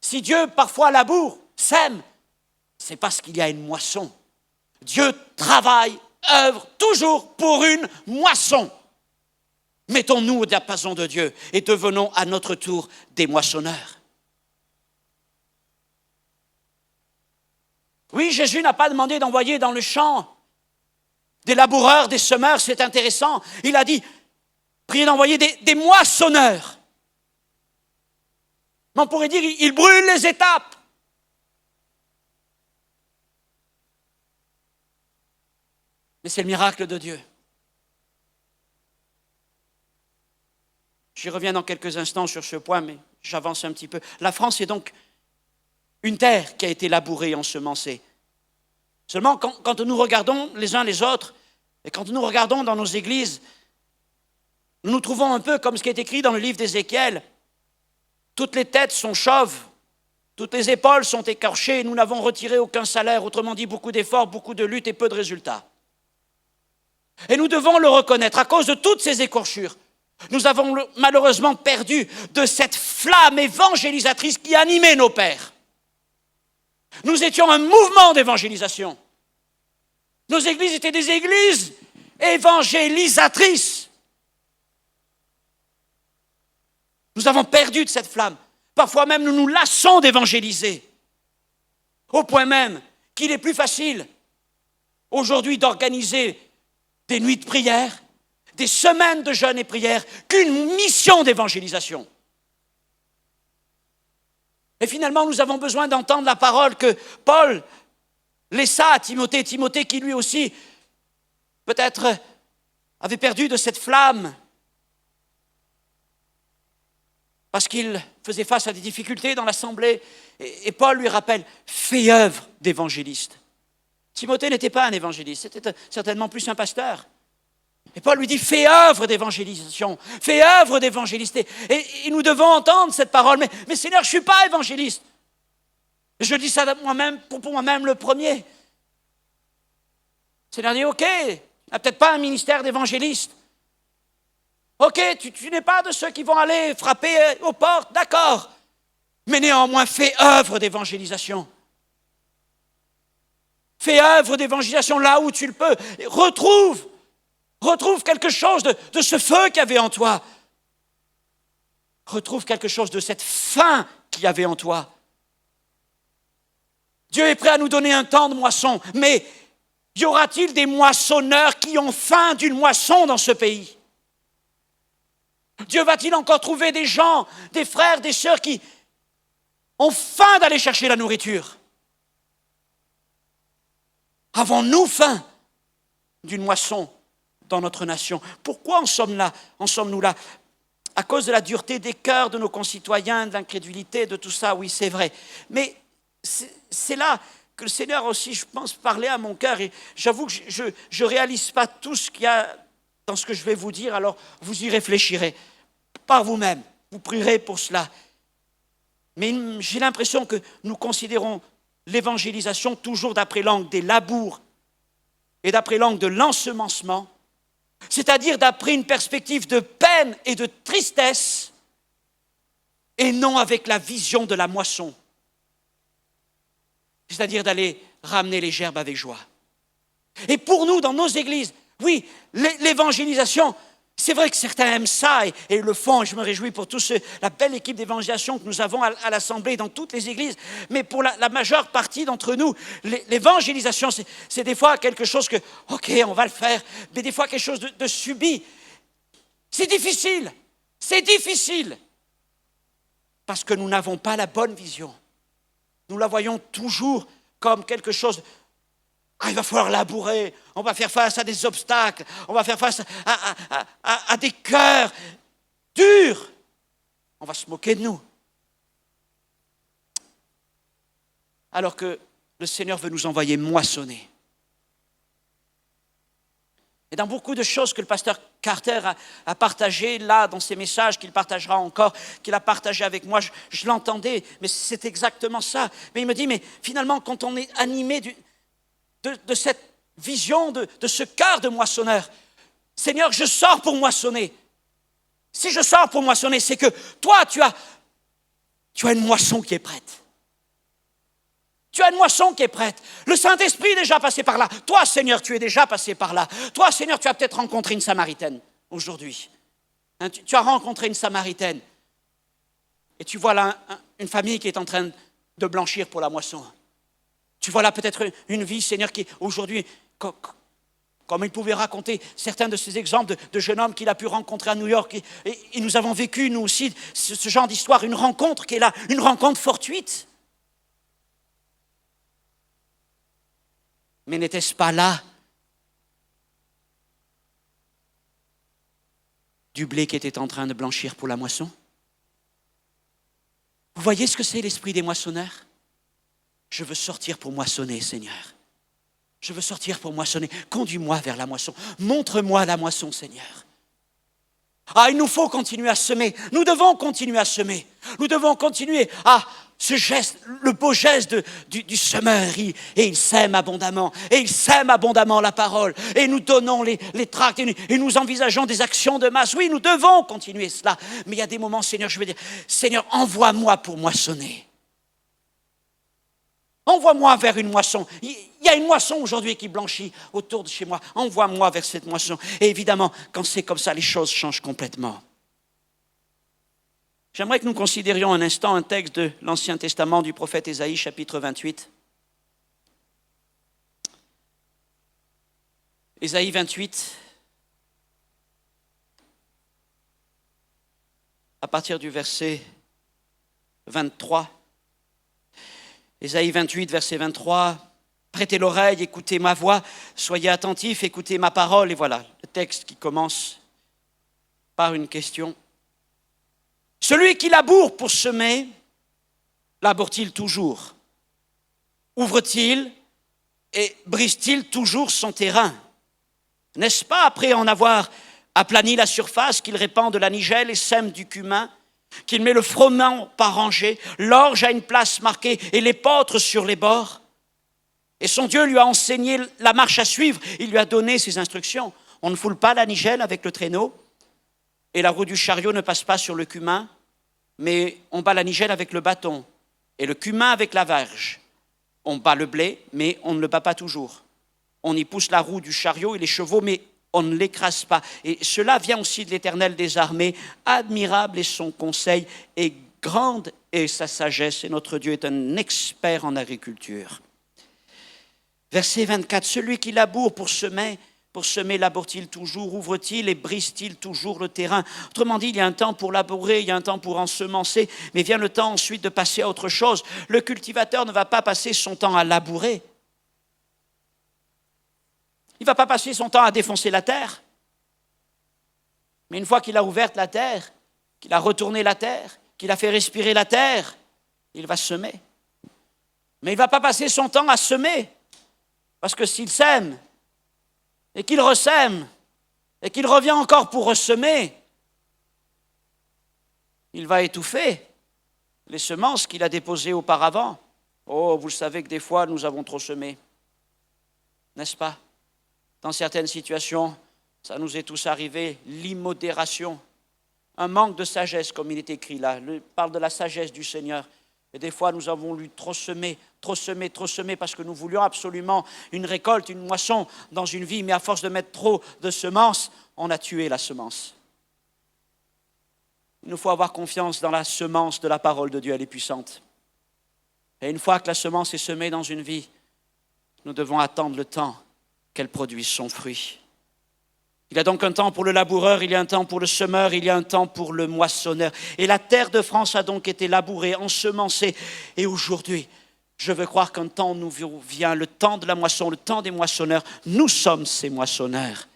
Si Dieu parfois laboure, sème, c'est parce qu'il y a une moisson. Dieu travaille, œuvre toujours pour une moisson. Mettons-nous au diapason de Dieu et devenons à notre tour des moissonneurs. Oui, Jésus n'a pas demandé d'envoyer dans le champ des laboureurs, des semeurs, c'est intéressant. Il a dit, priez d'envoyer des moissonneurs. On pourrait dire, il brûle les étapes. Mais c'est le miracle de Dieu. J'y reviens dans quelques instants sur ce point, mais j'avance un petit peu. La France est donc une terre qui a été labourée, ensemencée. Seulement, quand nous regardons les uns les autres, et quand nous regardons dans nos églises, nous nous trouvons un peu comme ce qui est écrit dans le livre d'Ézéchiel. Toutes les têtes sont chauves, toutes les épaules sont écorchées, nous n'avons retiré aucun salaire, autrement dit beaucoup d'efforts, beaucoup de luttes et peu de résultats. Et nous devons le reconnaître, à cause de toutes ces écorchures, nous avons malheureusement perdu de cette flamme évangélisatrice qui animait nos pères. Nous étions un mouvement d'évangélisation. Nos églises étaient des églises évangélisatrices. Nous avons perdu de cette flamme. Parfois même, nous nous lassons d'évangéliser. Au point même qu'il est plus facile aujourd'hui d'organiser des nuits de prière, des semaines de jeûne et prière, qu'une mission d'évangélisation. Et finalement, nous avons besoin d'entendre la parole que Paul laissa à Timothée. Timothée qui lui aussi, peut-être, avait perdu de cette flamme parce qu'il faisait face à des difficultés dans l'assemblée. Et Paul lui rappelle, fais œuvre d'évangéliste. Timothée n'était pas un évangéliste, c'était certainement plus un pasteur. Et Paul lui dit, fais œuvre d'évangélisation, fais œuvre d'évangéliste. Et nous devons entendre cette parole. Mais Seigneur, je ne suis pas évangéliste. Je dis ça moi-même, pour moi-même le premier. Le Seigneur dit, ok, tu n'as peut-être pas un ministère d'évangéliste. Ok, tu n'es pas de ceux qui vont aller frapper aux portes, d'accord. Mais néanmoins, fais œuvre d'évangélisation. Fais œuvre d'évangélisation là où tu le peux. Retrouve quelque chose de ce feu qu'il y avait en toi. Retrouve quelque chose de cette faim qu'il y avait en toi. Dieu est prêt à nous donner un temps de moisson, mais y aura-t-il des moissonneurs qui ont faim d'une moisson dans ce pays? Dieu va-t-il encore trouver des gens, des frères, des sœurs qui ont faim d'aller chercher la nourriture? Avons-nous faim d'une moisson dans notre nation? Pourquoi en sommes-nous là? À cause de la dureté des cœurs de nos concitoyens, de l'incrédulité, de tout ça, oui, c'est vrai. Mais c'est là que le Seigneur aussi, je pense, parlait à mon cœur. Et j'avoue que je ne réalise pas tout ce qu'il y a dans ce que je vais vous dire, alors vous y réfléchirez par vous-même. Vous prierez pour cela. Mais j'ai l'impression que nous considérons l'évangélisation toujours d'après l'angle des labours et d'après l'angle de l'ensemencement, c'est-à-dire d'après une perspective de peine et de tristesse, et non avec la vision de la moisson, c'est-à-dire d'aller ramener les gerbes avec joie. Et pour nous, dans nos églises, oui, l'évangélisation, c'est vrai que certains aiment ça et le font, et je me réjouis pour tous la belle équipe d'évangélisation que nous avons à l'Assemblée, dans toutes les églises, mais pour la majeure partie d'entre nous, l'évangélisation, c'est des fois quelque chose que, ok, on va le faire, mais des fois quelque chose de subi. C'est difficile, parce que nous n'avons pas la bonne vision. Nous la voyons toujours comme quelque chose. Il va falloir labourer, on va faire face à des obstacles, on va faire face à des cœurs durs. On va se moquer de nous. Alors que le Seigneur veut nous envoyer moissonner. Et dans beaucoup de choses que le pasteur Carter a partagées là, dans ses messages, qu'il partagera encore, qu'il a partagé avec moi, je l'entendais, mais c'est exactement ça. Mais il me dit, mais finalement, quand on est animé de cette vision, de ce cœur de moissonneur, Seigneur, je sors pour moissonner. Si je sors pour moissonner, c'est que toi, tu as une moisson qui est prête. Tu as une moisson qui est prête. Le Saint-Esprit est déjà passé par là. Toi, Seigneur, tu es déjà passé par là. Toi, Seigneur, tu as peut-être rencontré une Samaritaine aujourd'hui. Tu as rencontré une Samaritaine. Et tu vois là une famille qui est en train de blanchir pour la moisson. Tu vois là peut-être une vie, Seigneur, qui aujourd'hui, comme il pouvait raconter certains de ces exemples de jeunes hommes qu'il a pu rencontrer à New York. Et nous avons vécu, nous aussi, ce genre d'histoire, une rencontre qui est là, une rencontre fortuite. Mais n'était-ce pas là du blé qui était en train de blanchir pour la moisson? Vous voyez ce que c'est l'esprit des moissonneurs? Je veux sortir pour moissonner, Seigneur. Je veux sortir pour moissonner. Conduis-moi vers la moisson. Montre-moi la moisson, Seigneur. Il nous faut continuer à semer. Nous devons continuer à semer. Nous devons continuer à ce geste, le beau geste du semeur. Et il sème abondamment. Et il sème abondamment la parole. Et nous donnons les tracts. Et nous envisageons des actions de masse. Oui, nous devons continuer cela. Mais il y a des moments, Seigneur, je veux dire, Seigneur, envoie-moi pour moissonner. Envoie-moi vers une moisson. Il y a une moisson aujourd'hui qui blanchit autour de chez moi. Envoie-moi vers cette moisson. Et évidemment, quand c'est comme ça, les choses changent complètement. J'aimerais que nous considérions un instant un texte de l'Ancien Testament du prophète Ésaïe, chapitre 28. Ésaïe 28, à partir du verset 23. Ésaïe 28, verset 23, « Prêtez l'oreille, écoutez ma voix, soyez attentifs, écoutez ma parole. » Et voilà, le texte qui commence par une question. « Celui qui laboure pour semer, laboure-t-il toujours? Ouvre-t-il et brise-t-il toujours son terrain? N'est-ce pas après en avoir aplani la surface qu'il répand de la nigelle et sème du cumin, qu'il met le froment par rangée, l'orge à une place marquée et l'épeautre sur les bords? Et son Dieu lui a enseigné la marche à suivre, il lui a donné ses instructions. On ne foule pas la nigelle avec le traîneau, et la roue du chariot ne passe pas sur le cumin, mais on bat la nigelle avec le bâton, et le cumin avec la verge. On bat le blé, mais on ne le bat pas toujours. On y pousse la roue du chariot et les chevaux, mais on ne l'écrase pas. Et cela vient aussi de l'Éternel des armées. Admirable est son conseil et grande est sa sagesse. Et notre Dieu est un expert en agriculture. Verset 24. Celui qui laboure pour semer laboure-t-il toujours? Ouvre-t-il et brise-t-il toujours le terrain? Autrement dit, il y a un temps pour labourer, il y a un temps pour ensemencer, mais vient le temps ensuite de passer à autre chose. Le cultivateur ne va pas passer son temps à labourer. Il ne va pas passer son temps à défoncer la terre. Mais une fois qu'il a ouvert la terre, qu'il a retourné la terre, qu'il a fait respirer la terre, il va semer. Mais il ne va pas passer son temps à semer. Parce que s'il sème, et qu'il ressème, et qu'il revient encore pour ressemer, il va étouffer. les semences qu'il a déposées auparavant. Oh, vous savez que des fois, nous avons trop semé, n'est-ce pas? Dans certaines situations, ça nous est tous arrivé, l'immodération, un manque de sagesse, comme il est écrit là. Il parle de la sagesse du Seigneur. Et des fois, nous avons lu trop semer, parce que nous voulions absolument une récolte, une moisson dans une vie, mais à force de mettre trop de semences, on a tué la semence. Il nous faut avoir confiance dans la semence de la parole de Dieu, elle est puissante. Et une fois que la semence est semée dans une vie, nous devons attendre le temps qu'elle produise son fruit. Il y a donc un temps pour le laboureur, il y a un temps pour le semeur, il y a un temps pour le moissonneur. Et la terre de France a donc été labourée, ensemencée. Et aujourd'hui, je veux croire qu'un temps nous vient, le temps de la moisson, le temps des moissonneurs. Nous sommes ces moissonneurs.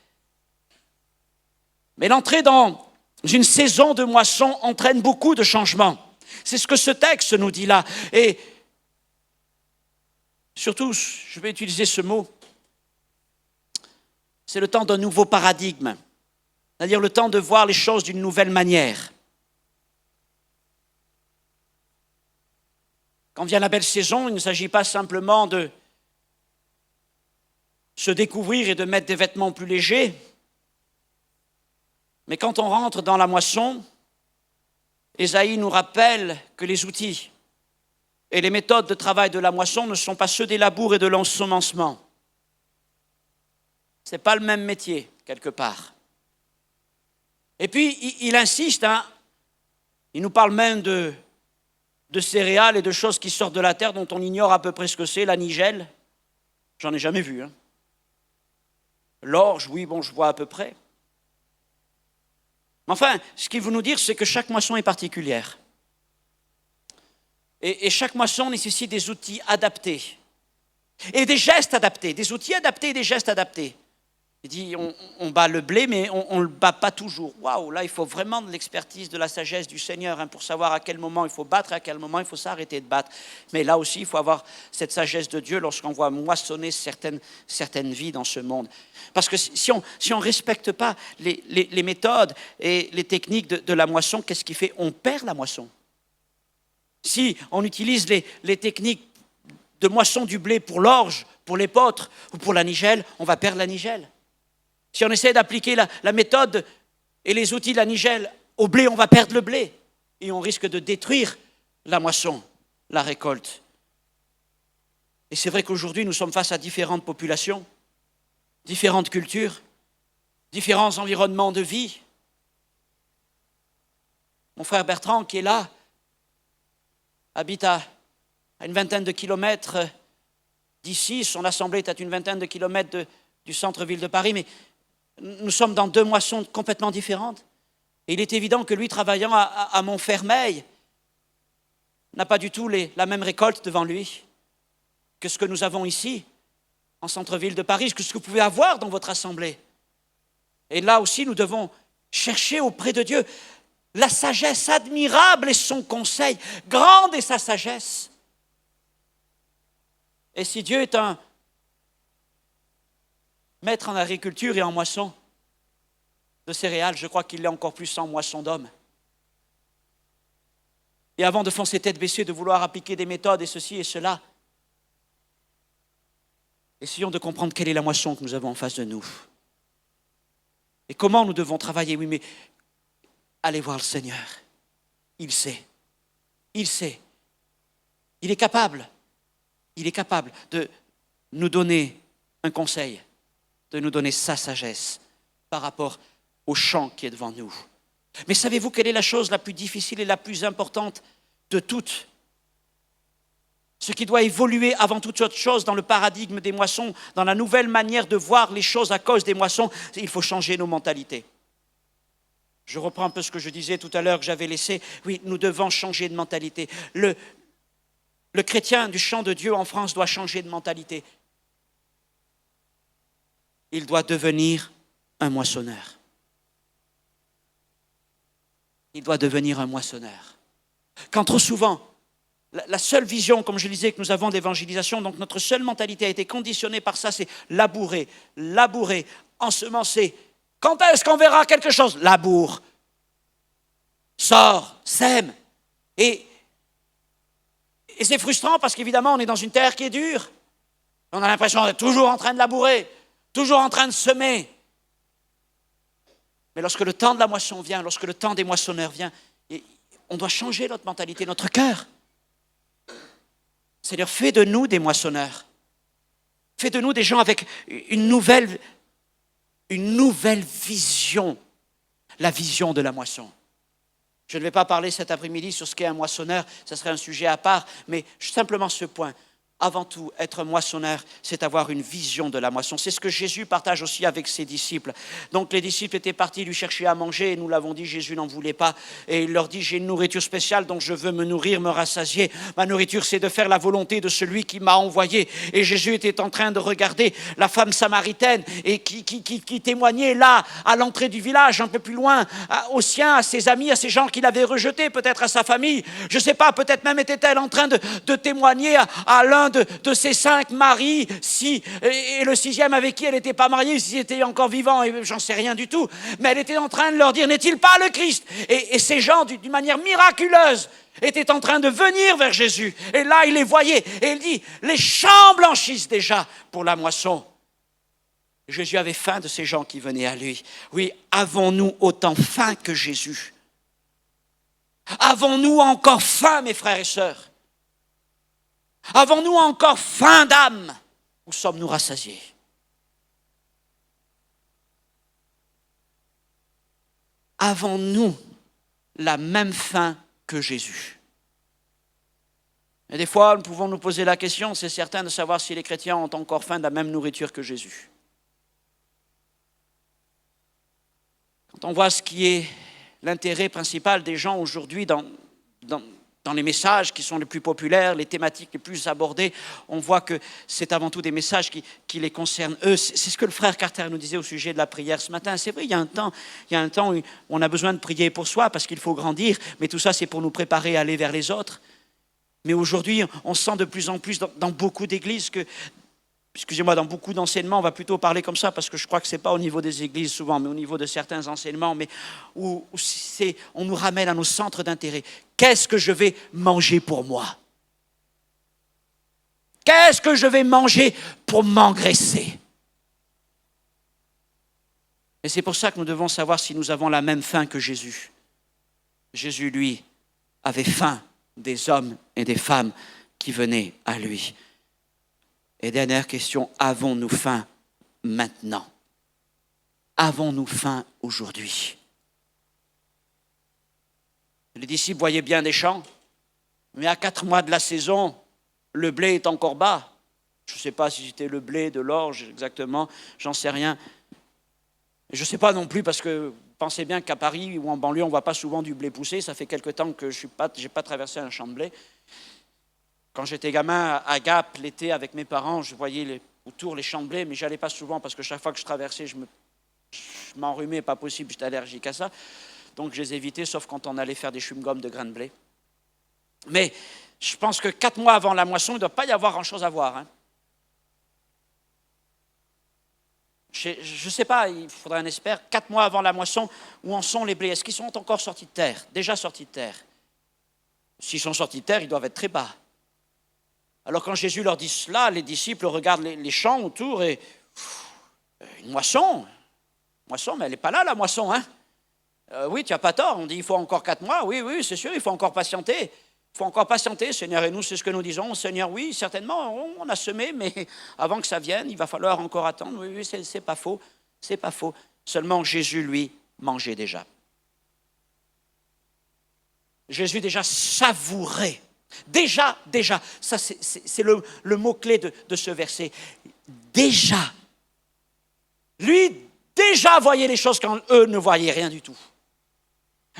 Mais l'entrée dans une saison de moisson entraîne beaucoup de changements. C'est ce que ce texte nous dit là. Et surtout, je vais utiliser ce mot, c'est le temps d'un nouveau paradigme, c'est-à-dire le temps de voir les choses d'une nouvelle manière. Quand vient la belle saison, il ne s'agit pas simplement de se découvrir et de mettre des vêtements plus légers, mais quand on rentre dans la moisson, Ésaïe nous rappelle que les outils et les méthodes de travail de la moisson ne sont pas ceux des labours et de l'ensemencement. Ce n'est pas le même métier, quelque part. Et puis, il insiste, il nous parle même de céréales et de choses qui sortent de la terre dont on ignore à peu près ce que c'est, la nigelle. J'en ai jamais vu. L'orge, oui, bon, je vois à peu près. Mais enfin, ce qu'il veut nous dire, c'est que chaque moisson est particulière. Et chaque moisson nécessite des outils adaptés. Et des gestes adaptés, des outils adaptés et des gestes adaptés. Il dit, on bat le blé, mais on ne le bat pas toujours. Waouh, là, il faut vraiment de l'expertise, de la sagesse du Seigneur pour savoir à quel moment il faut battre et à quel moment il faut s'arrêter de battre. Mais là aussi, il faut avoir cette sagesse de Dieu lorsqu'on voit moissonner certaines vies dans ce monde. Parce que si on ne respecte pas les méthodes et les techniques de la moisson, qu'est-ce qu'il fait? On perd la moisson. Si on utilise les techniques de moisson du blé pour l'orge, pour l'épeautre ou pour la nigelle, on va perdre la nigelle. Si on essaie d'appliquer la méthode et les outils de la nigelle au blé, on va perdre le blé. Et on risque de détruire la moisson, la récolte. Et c'est vrai qu'aujourd'hui, nous sommes face à différentes populations, différentes cultures, différents environnements de vie. Mon frère Bertrand, qui est là, habite à une vingtaine de kilomètres d'ici. Son assemblée est à une vingtaine de kilomètres du centre-ville de Paris, mais nous sommes dans deux moissons complètement différentes. Et il est évident que lui, travaillant à Montfermeil, n'a pas du tout la même récolte devant lui que ce que nous avons ici, en centre-ville de Paris, que ce que vous pouvez avoir dans votre assemblée. Et là aussi, nous devons chercher auprès de Dieu la sagesse admirable et son conseil. Grande est sa sagesse. Et si Dieu est un maître en agriculture et en moisson de céréales, je crois qu'il l'est encore plus en moisson d'hommes. Et avant de foncer tête baissée, de vouloir appliquer des méthodes et ceci et cela, essayons de comprendre quelle est la moisson que nous avons en face de nous. Et comment nous devons travailler. Oui, mais allez voir le Seigneur. Il sait. Il sait. Il est capable. Il est capable de nous donner un conseil, de nous donner sa sagesse par rapport au champ qui est devant nous. Mais savez-vous quelle est la chose la plus difficile et la plus importante de toutes? Ce qui doit évoluer avant toute autre chose dans le paradigme des moissons, dans la nouvelle manière de voir les choses à cause des moissons, il faut changer nos mentalités. Je reprends un peu ce que je disais tout à l'heure que j'avais laissé. Oui, nous devons changer de mentalité. Le chrétien du champ de Dieu en France doit changer de mentalité. Il doit devenir un moissonneur. Il doit devenir un moissonneur. Quand trop souvent, la seule vision, comme je le disais, que nous avons d'évangélisation, donc notre seule mentalité a été conditionnée par ça, c'est labourer, ensemencer. Quand est-ce qu'on verra quelque chose? Laboure, sors, sème. Et Et c'est frustrant parce qu'évidemment, on est dans une terre qui est dure. On a l'impression d'être toujours en train de labourer, toujours en train de semer. Mais lorsque le temps de la moisson vient, lorsque le temps des moissonneurs vient, on doit changer notre mentalité, notre cœur. Seigneur, fais de nous des moissonneurs. Fais de nous des gens avec une nouvelle vision, la vision de la moisson. Je ne vais pas parler cet après-midi sur ce qu'est un moissonneur, ce serait un sujet à part, mais simplement ce point. Avant tout, être moissonneur, c'est avoir une vision de la moisson. C'est ce que Jésus partage aussi avec ses disciples. Donc les disciples étaient partis lui chercher à manger, et nous l'avons dit, Jésus n'en voulait pas. Et il leur dit, j'ai une nourriture spéciale dont je veux me nourrir, me rassasier. Ma nourriture, c'est de faire la volonté de celui qui m'a envoyé. Et Jésus était en train de regarder la femme samaritaine et qui témoignait là, à l'entrée du village, un peu plus loin, aux siens, à ses amis, à ces gens qu'il avait rejetés, peut-être à sa famille. Je ne sais pas, peut-être même était-elle en train de témoigner à l'un de ses 5 maris, et le 6e avec qui elle n'était pas mariée, s'il était encore vivant, et j'en sais rien du tout, mais elle était en train de leur dire, n'est-il pas le Christ? Et ces gens, d'une manière miraculeuse, étaient en train de venir vers Jésus, et là il les voyait, et il dit, les champs blanchissent déjà pour la moisson. Jésus avait faim de ces gens qui venaient à lui. Oui, avons-nous autant faim que Jésus? Avons-nous encore faim, mes frères et sœurs? Avons-nous encore faim d'âme ou sommes-nous rassasiés? Avons-nous la même faim que Jésus? Et des fois, nous pouvons nous poser la question, c'est certain, de savoir si les chrétiens ont encore faim de la même nourriture que Jésus. Quand on voit ce qui est l'intérêt principal des gens aujourd'hui dans les messages qui sont les plus populaires, les thématiques les plus abordées, on voit que c'est avant tout des messages qui les concernent eux. C'est ce que le frère Carter nous disait au sujet de la prière ce matin. C'est vrai, il y a un temps où on a besoin de prier pour soi parce qu'il faut grandir, mais tout ça c'est pour nous préparer à aller vers les autres. Mais aujourd'hui, on sent de plus en plus dans beaucoup d'églises que, excusez-moi, dans beaucoup d'enseignements, on va plutôt parler comme ça parce que je crois que ce n'est pas au niveau des églises souvent, mais au niveau de certains enseignements, mais où on nous ramène à nos centres d'intérêt. Qu'est-ce que je vais manger pour moi? Qu'est-ce que je vais manger pour m'engraisser? Et c'est pour ça que nous devons savoir si nous avons la même faim que Jésus. Jésus, lui, avait faim des hommes et des femmes qui venaient à lui. Et dernière question, avons-nous faim maintenant? Avons-nous faim aujourd'hui? Les disciples voyaient bien des champs, mais à 4 mois de la saison, le blé est encore bas. Je ne sais pas si c'était le blé, de l'orge exactement, j'en sais rien. Je ne sais pas non plus parce que pensez bien qu'à Paris ou en banlieue, on ne voit pas souvent du blé pousser. Ça fait quelque temps que je n'ai pas traversé un champ de blé. Quand j'étais gamin à Gap, l'été, avec mes parents, je voyais autour les champs de blé, mais je n'allais pas souvent parce que chaque fois que je traversais, je m'enrhumais, pas possible, j'étais allergique à ça. Donc je les évitais, sauf quand on allait faire des chewing-gums de grains de blé. Mais je pense que 4 mois avant la moisson, il ne doit pas y avoir grand-chose à voir. Hein. Je ne sais pas, il faudrait un expert. 4 mois avant la moisson, où en sont les blés? Est-ce qu'ils sont encore sortis de terre? Déjà sortis de terre? S'ils sont sortis de terre, ils doivent être très bas. Alors quand Jésus leur dit cela, les disciples regardent les champs autour et une moisson, mais elle n'est pas là la moisson. Hein. Oui, tu n'as pas tort, on dit il faut encore 4 mois, oui, c'est sûr, il faut encore patienter. Il faut encore patienter, Seigneur, et nous, c'est ce que nous disons. Seigneur, oui, certainement, on a semé, mais avant que ça vienne, il va falloir encore attendre. Oui, c'est pas faux, c'est pas faux. Seulement, Jésus, lui, mangeait déjà. Jésus déjà savourait. Déjà, ça c'est le mot-clé de ce verset. Déjà. Lui, déjà voyait les choses quand eux ne voyaient rien du tout.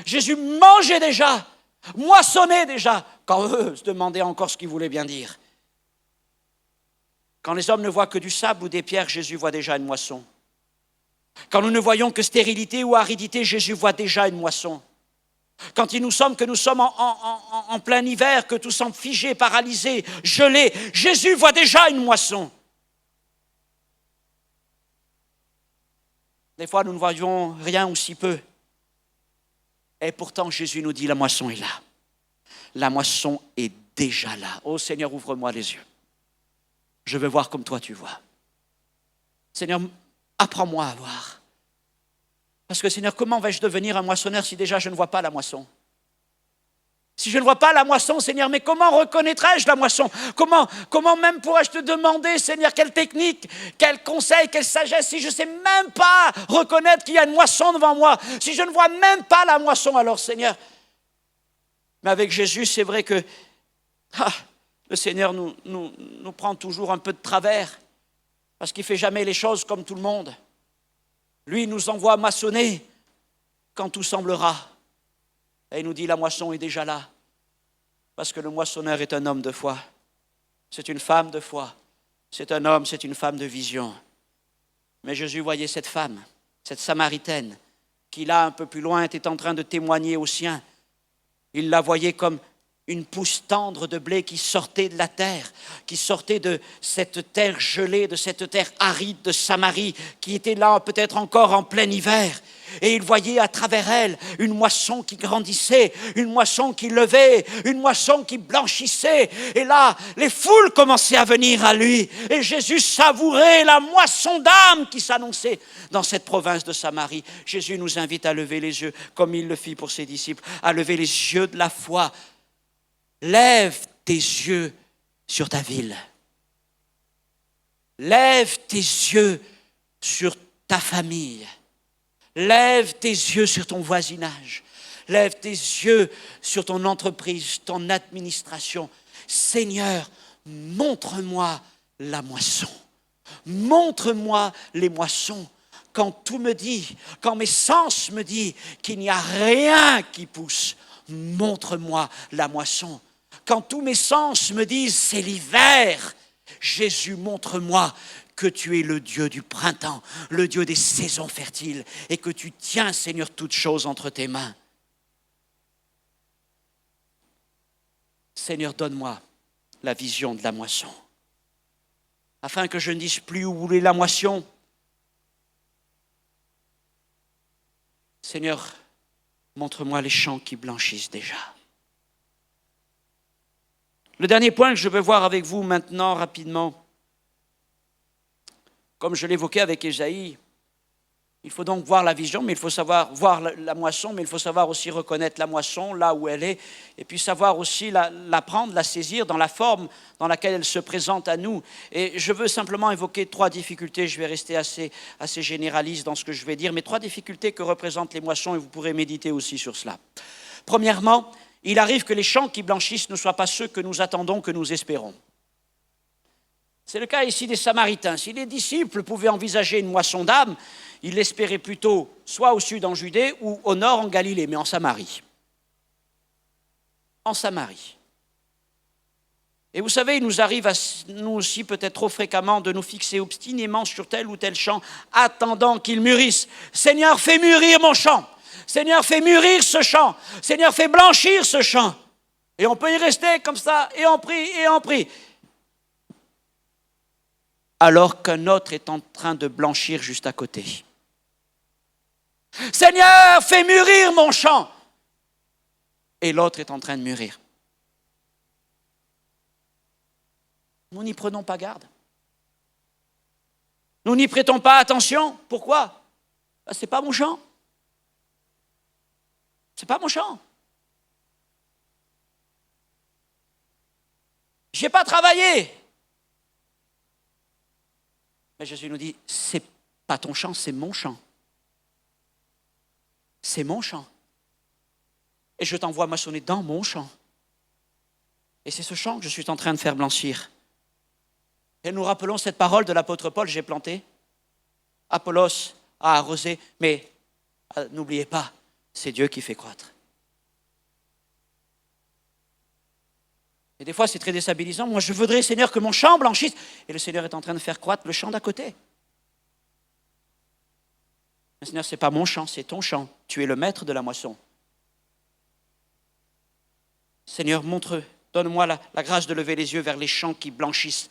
Jésus mangeait déjà, moissonnait déjà, quand eux se demandaient encore ce qu'il voulait bien dire. Quand les hommes ne voient que du sable ou des pierres, Jésus voit déjà une moisson. Quand nous ne voyons que stérilité ou aridité, Jésus voit déjà une moisson. Quand nous sommes en plein hiver, que tout semble figé, paralysé, gelé, Jésus voit déjà une moisson. Des fois, nous ne voyons rien ou si peu. Et pourtant, Jésus nous dit, la moisson est là. La moisson est déjà là. Oh Seigneur, ouvre-moi les yeux. Je veux voir comme toi tu vois. Seigneur, apprends-moi à voir. Parce que Seigneur, comment vais-je devenir un moissonneur si déjà je ne vois pas la moisson? Si je ne vois pas la moisson, Seigneur, mais comment reconnaîtrai-je la moisson? Comment même pourrais-je te demander, Seigneur, quelle technique, quel conseil, quelle sagesse, si je ne sais même pas reconnaître qu'il y a une moisson devant moi, si je ne vois même pas la moisson, alors Seigneur. Mais avec Jésus, c'est vrai que le Seigneur nous prend toujours un peu de travers, parce qu'il ne fait jamais les choses comme tout le monde. Lui, il nous envoie maçonner quand tout semblera. Et il nous dit, la moisson est déjà là. Parce que le moissonneur est un homme de foi. C'est une femme de foi. C'est un homme, c'est une femme de vision. Mais Jésus voyait cette femme, cette Samaritaine, qui là, un peu plus loin, était en train de témoigner aux siens. Il la voyait comme une pousse tendre de blé qui sortait de la terre, qui sortait de cette terre gelée, de cette terre aride de Samarie, qui était là peut-être encore en plein hiver. Et il voyait à travers elle une moisson qui grandissait, une moisson qui levait, une moisson qui blanchissait. Et là, les foules commençaient à venir à lui. Et Jésus savourait la moisson d'âmes qui s'annonçait dans cette province de Samarie. Jésus nous invite à lever les yeux, comme il le fit pour ses disciples, à lever les yeux de la foi. Lève tes yeux sur ta ville. Lève tes yeux sur ta famille. Lève tes yeux sur ton voisinage. Lève tes yeux sur ton entreprise, ton administration. Seigneur, montre-moi la moisson. Montre-moi les moissons. Quand tout me dit, quand mes sens me disent qu'il n'y a rien qui pousse, montre-moi la moisson. Quand tous mes sens me disent c'est l'hiver, Jésus, montre-moi que tu es le Dieu du printemps, le Dieu des saisons fertiles et que tu tiens, Seigneur, toutes choses entre tes mains. Seigneur, donne-moi la vision de la moisson, afin que je ne dise plus où est la moisson. Seigneur, montre-moi les champs qui blanchissent déjà. Le dernier point que je veux voir avec vous maintenant rapidement, comme je l'évoquais avec Ésaïe, il faut donc voir la vision, mais il faut savoir voir la moisson, mais il faut savoir aussi reconnaître la moisson là où elle est, et puis savoir aussi la prendre, la saisir dans la forme dans laquelle elle se présente à nous. Et je veux simplement évoquer 3 difficultés, je vais rester assez généraliste dans ce que je vais dire, mais 3 difficultés que représentent les moissons, et vous pourrez méditer aussi sur cela. Premièrement, il arrive que les champs qui blanchissent ne soient pas ceux que nous attendons, que nous espérons. C'est le cas ici des Samaritains. Si les disciples pouvaient envisager une moisson d'âmes, ils l'espéraient plutôt soit au sud en Judée ou au nord en Galilée, mais en Samarie. En Samarie. Et vous savez, il nous arrive, nous aussi peut-être trop fréquemment, de nous fixer obstinément sur tel ou tel champ, attendant qu'il mûrisse. Seigneur, fais mûrir mon champ. Seigneur, fais mûrir ce champ. Seigneur, fais blanchir ce champ. Et on peut y rester comme ça, et on prie, et on prie. Alors qu'un autre est en train de blanchir juste à côté. Seigneur, fais mûrir mon champ. Et l'autre est en train de mûrir. Nous n'y prenons pas garde. Nous n'y prêtons pas attention. Pourquoi? Ce n'est pas mon champ. C'est pas mon champ. Je n'ai pas travaillé. Mais Jésus nous dit, c'est pas ton champ, c'est mon champ. C'est mon champ. Et je t'envoie maçonner dans mon champ. Et c'est ce champ que je suis en train de faire blanchir. Et nous rappelons cette parole de l'apôtre Paul, j'ai planté. Apollos a arrosé, mais n'oubliez pas, c'est Dieu qui fait croître. Et des fois, c'est très déstabilisant. Moi, je voudrais, Seigneur, que mon champ blanchisse. Et le Seigneur est en train de faire croître le champ d'à côté. Mais Seigneur, ce n'est pas mon champ, c'est ton champ. Tu es le maître de la moisson. Seigneur, donne-moi la grâce de lever les yeux vers les champs qui blanchissent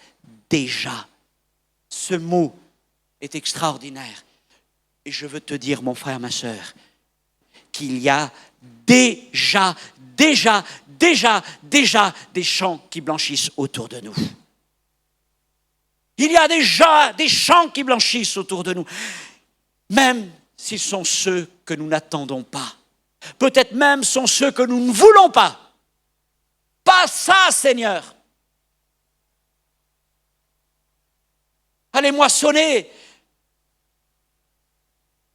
déjà. Ce mot est extraordinaire. Et je veux te dire, mon frère, ma sœur, qu'il y a déjà des champs qui blanchissent autour de nous. Il y a déjà des champs qui blanchissent autour de nous, même s'ils sont ceux que nous n'attendons pas. Peut-être même sont ceux que nous ne voulons pas. Pas ça, Seigneur. Allez moissonner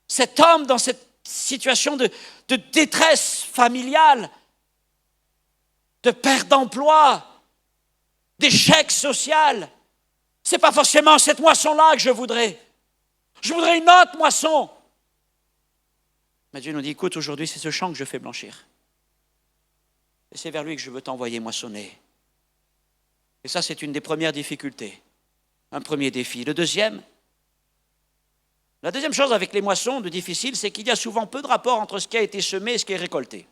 cet homme dans cette situation de détresse familiale, de perte d'emploi, d'échec social. Ce n'est pas forcément cette moisson-là que je voudrais. Je voudrais une autre moisson. Mais Dieu nous dit, écoute, aujourd'hui, c'est ce champ que je fais blanchir. Et c'est vers lui que je veux t'envoyer moissonner. Et ça, c'est une des premières difficultés. Un premier défi. La deuxième chose avec les moissons de difficile, c'est qu'il y a souvent peu de rapport entre ce qui a été semé et ce qui est récolté.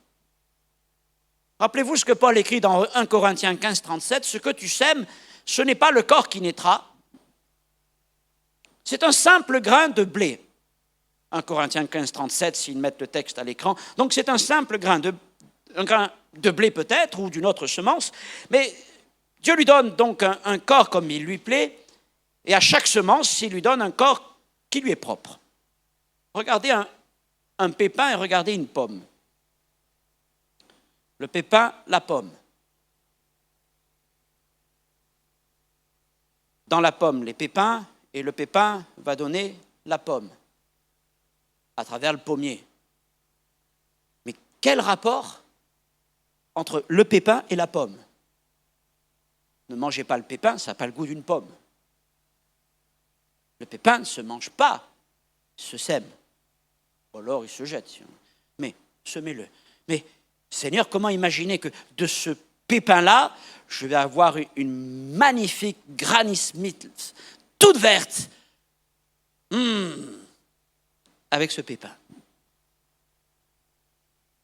Rappelez-vous ce que Paul écrit dans 1 Corinthiens 15, 37, « Ce que tu sèmes, ce n'est pas le corps qui naîtra, c'est un simple grain de blé. » 1 Corinthiens 15, 37, s'ils mettent le texte à l'écran. Donc c'est un simple grain de blé peut-être, ou d'une autre semence, mais Dieu lui donne donc un corps comme il lui plaît, et à chaque semence, il lui donne un corps qui lui est propre. Regardez un pépin et regardez une pomme. Le pépin, la pomme. Dans la pomme, les pépins, et le pépin va donner la pomme à travers le pommier. Mais quel rapport entre le pépin et la pomme? Ne mangez pas le pépin, ça n'a pas le goût d'une pomme. Le pépin ne se mange pas, il se sème. Ou alors il se jette. Mais semez-le. Mais Seigneur, comment imaginer que de ce pépin-là, je vais avoir une magnifique Granny Smith, toute verte, avec ce pépin.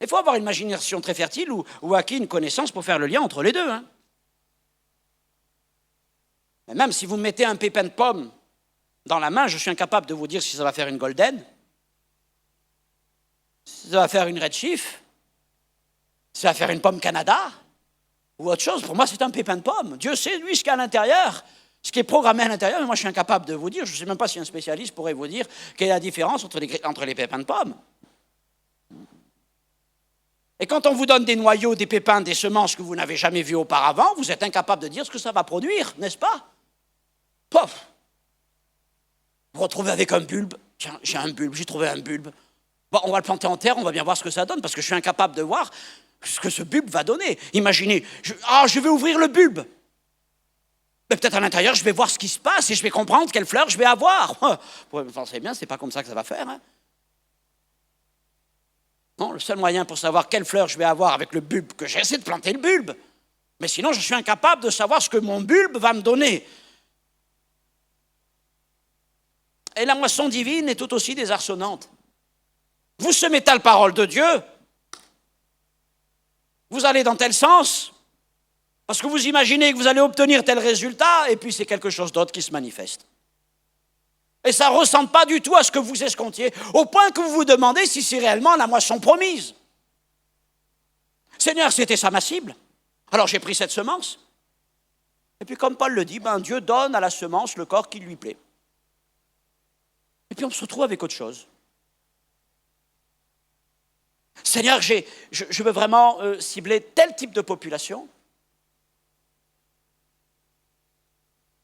Il faut avoir une imagination très fertile ou acquis une connaissance pour faire le lien entre les deux. Hein. Mais même si vous mettez un pépin de pomme dans la main, je suis incapable de vous dire si ça va faire une golden, si ça va faire une red chief, si ça va faire une pomme Canada ou autre chose. Pour moi, c'est un pépin de pomme. Dieu sait, lui, ce qu'il y a à l'intérieur, ce qui est programmé à l'intérieur, mais moi, je suis incapable de vous dire. Je ne sais même pas si un spécialiste pourrait vous dire quelle est la différence entre les pépins de pomme. Et quand on vous donne des noyaux, des pépins, des semences que vous n'avez jamais vues auparavant, vous êtes incapable de dire ce que ça va produire, n'est-ce pas? Pof! Vous vous retrouvez avec un bulbe. Tiens, j'ai trouvé un bulbe. Bon, on va le planter en terre, on va bien voir ce que ça donne, parce que je suis incapable de voir ce que ce bulbe va donner. Imaginez, je vais ouvrir le bulbe. Mais peut-être à l'intérieur, je vais voir ce qui se passe et je vais comprendre quelle fleur je vais avoir. Vous pensez bien, c'est pas comme ça que ça va faire. Hein? Non, le seul moyen pour savoir quelle fleur je vais avoir avec le bulbe que j'ai, c'est de planter le bulbe. Mais sinon, je suis incapable de savoir ce que mon bulbe va me donner. Et la moisson divine est tout aussi désarçonnante. Vous semez telle parole de Dieu, vous allez dans tel sens, parce que vous imaginez que vous allez obtenir tel résultat, et puis c'est quelque chose d'autre qui se manifeste. Et ça ne ressemble pas du tout à ce que vous escomptiez, au point que vous vous demandez si c'est réellement la moisson promise. Seigneur, c'était ça ma cible. Alors j'ai pris cette semence. Et puis comme Paul le dit, Dieu donne à la semence le corps qui lui plaît. Et puis on se retrouve avec autre chose. Seigneur, je veux vraiment cibler tel type de population.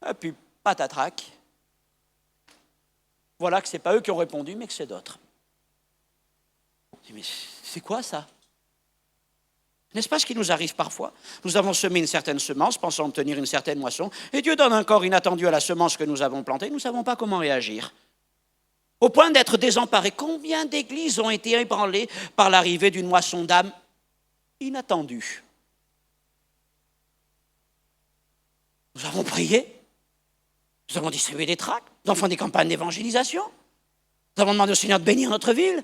Et puis, patatrac. Voilà que ce n'est pas eux qui ont répondu, mais que c'est d'autres. Mais c'est quoi ça? N'est-ce pas ce qui nous arrive parfois? Nous avons semé une certaine semence, pensant obtenir une certaine moisson, et Dieu donne un corps inattendu à la semence que nous avons plantée, nous ne savons pas comment réagir. Au point d'être désemparés. Combien d'églises ont été ébranlées par l'arrivée d'une moisson d'âmes inattendue? Nous avons prié, nous avons distribué des tracts, nous avons fait des campagnes d'évangélisation, nous avons demandé au Seigneur de bénir notre ville.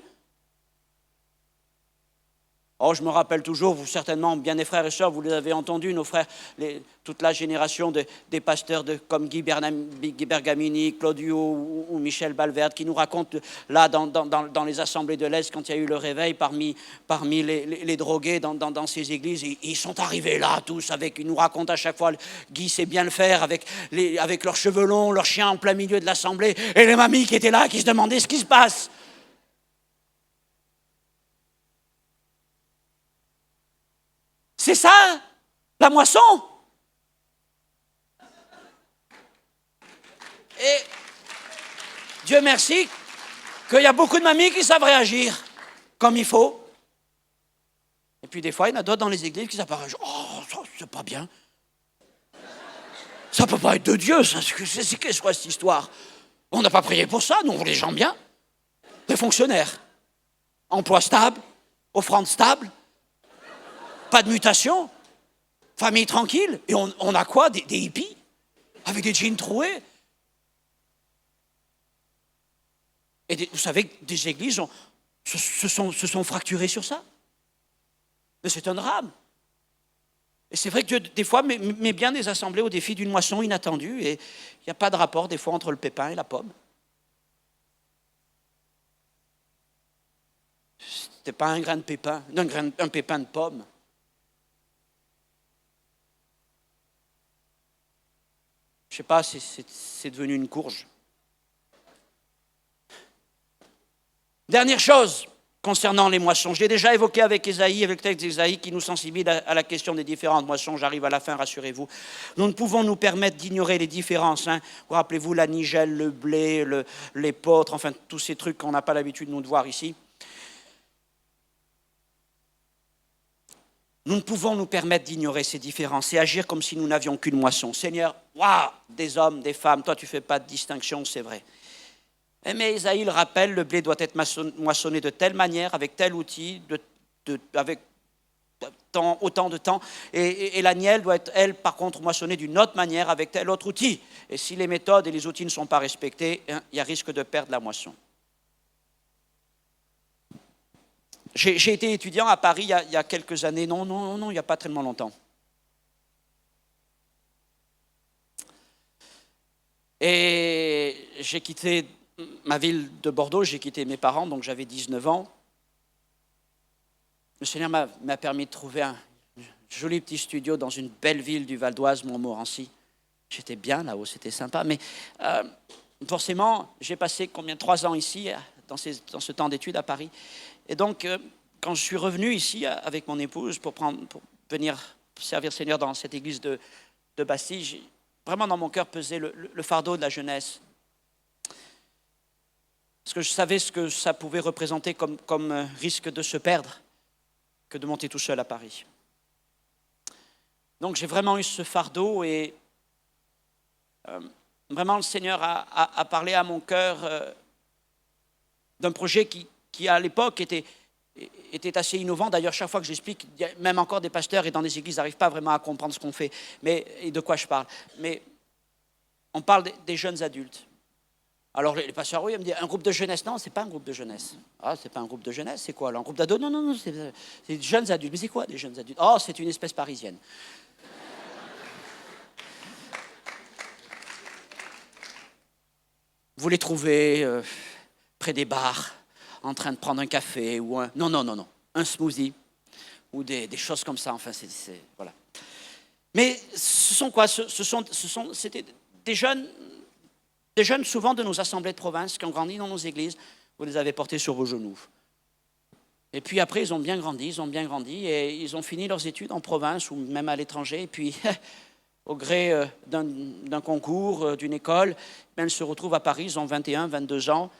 Oh, je me rappelle toujours, vous certainement, bien des frères et sœurs, vous les avez entendus, nos frères, toute la génération des pasteurs comme Guy Bergamini, Claudio ou Michel Balverde, qui nous racontent là dans les assemblées de l'Est, quand il y a eu le réveil parmi les drogués dans ces églises, ils sont arrivés là tous, ils nous racontent à chaque fois, Guy sait bien le faire, avec leurs cheveux longs, leurs chiens en plein milieu de l'assemblée, et les mamies qui étaient là, qui se demandaient ce qui se passe. C'est ça, la moisson. Et Dieu merci qu'il y a beaucoup de mamies qui savent réagir comme il faut. Et puis des fois, il y en a d'autres dans les églises qui apparaissent. Oh, ça, c'est pas bien. Ça peut pas être de Dieu, ça. C'est quoi cette histoire? On n'a pas prié pour ça, nous, on veut les gens bien. Les fonctionnaires. Emploi stable, offrande stable, pas de mutation, famille tranquille. Et on a quoi? Des hippies avec des jeans troués. Et vous savez que des églises se sont fracturées sur ça. Mais c'est un drame. Et c'est vrai que Dieu, des fois, met bien des assemblées au défi d'une moisson inattendue. Et il n'y a pas de rapport, des fois, entre le pépin et la pomme. C'était pas un grain de pépin, un pépin de pomme. Je ne sais pas si c'est devenu une courge. Dernière chose concernant les moissons. Je l'ai déjà évoqué avec Ésaïe, avec le texte d'Ésaïe qui nous sensibilise à la question des différentes moissons. J'arrive à la fin, rassurez-vous. Nous ne pouvons nous permettre d'ignorer les différences. Vous rappelez-vous la nigelle, le blé, l'épeautre, enfin tous ces trucs qu'on n'a pas l'habitude nous de voir ici. Nous ne pouvons nous permettre d'ignorer ces différences et agir comme si nous n'avions qu'une moisson. Seigneur, waouh, des hommes, des femmes, toi tu ne fais pas de distinction, c'est vrai. Mais Ésaïe le rappelle, le blé doit être moissonné de telle manière, avec tel outil, avec autant de temps, et l'agnelle doit être, elle, par contre, moissonnée d'une autre manière, avec tel autre outil. Et si les méthodes et les outils ne sont pas respectés, il y a risque de perdre la moisson. J'ai été étudiant à Paris il y a quelques années, non, il n'y a pas tellement longtemps. Et j'ai quitté ma ville de Bordeaux, j'ai quitté mes parents, donc j'avais 19 ans. Le Seigneur m'a permis de trouver un joli petit studio dans une belle ville du Val d'Oise, Montmorency. J'étais bien là-haut, c'était sympa, mais forcément, j'ai passé 3 ans ici, dans ce temps d'études à Paris. Et donc, quand je suis revenu ici avec mon épouse pour venir servir le Seigneur dans cette église de Bastille, vraiment dans mon cœur pesait le fardeau de la jeunesse. Parce que je savais ce que ça pouvait représenter comme risque de se perdre que de monter tout seul à Paris. Donc j'ai vraiment eu ce fardeau et vraiment le Seigneur a parlé à mon cœur d'un projet qui à l'époque était assez innovant. D'ailleurs, chaque fois que j'explique, même encore des pasteurs et dans des églises n'arrivent pas vraiment à comprendre ce qu'on fait et de quoi je parle. Mais on parle des jeunes adultes. Alors les pasteurs, oui, ils me disent, un groupe de jeunesse. Non, c'est pas un groupe de jeunesse. Ah, c'est pas un groupe de jeunesse, c'est quoi alors? Un groupe d'ados? Non, c'est des jeunes adultes. Mais c'est quoi des jeunes adultes? Oh, c'est une espèce parisienne. Vous les trouvez près des bars, en train de prendre un café ou un... Non, un smoothie ou des choses comme ça. Enfin, voilà. Mais ce sont quoi? C'était des jeunes souvent de nos assemblées de province qui ont grandi dans nos églises. Vous les avez portés sur vos genoux. Et puis après, ils ont bien grandi et ils ont fini leurs études en province ou même à l'étranger. Et puis, au gré d'un concours, d'une école, ils se retrouvent à Paris, ils ont 21, 22 ans.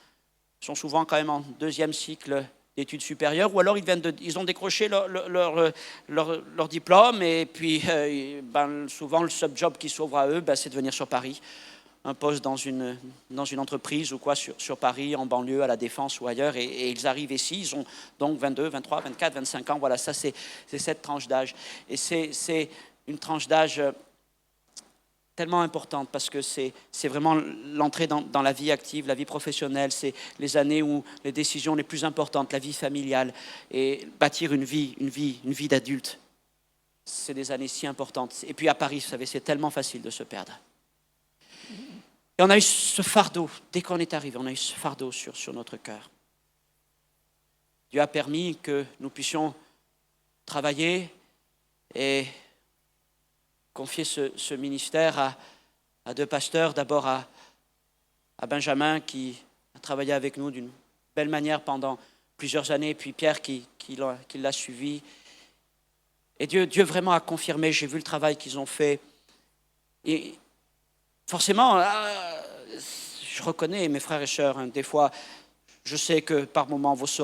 Ils sont souvent quand même en 2e cycle d'études supérieures, ou alors ils ont décroché leur diplôme, et puis souvent le seul job qui s'ouvre à eux, c'est de venir sur Paris, un poste dans une entreprise ou quoi sur Paris, en banlieue, à la Défense ou ailleurs, et ils arrivent ici, ils ont donc 22, 23, 24, 25 ans, voilà, ça c'est cette tranche d'âge. Et c'est une tranche d'âge tellement importante parce que c'est vraiment l'entrée dans la vie active, la vie professionnelle, c'est les années où les décisions les plus importantes, la vie familiale et bâtir une vie d'adulte. C'est des années si importantes. Et puis à Paris, vous savez, c'est tellement facile de se perdre. Et on a eu ce fardeau, dès qu'on est arrivé, on a eu ce fardeau sur notre cœur. Dieu a permis que nous puissions travailler et confier ce ministère à deux pasteurs, d'abord à Benjamin qui a travaillé avec nous d'une belle manière pendant plusieurs années, puis Pierre qui l'a suivi. Et Dieu vraiment a confirmé, j'ai vu le travail qu'ils ont fait. Et forcément, je reconnais mes frères et sœurs, des fois, je sais que par moments vos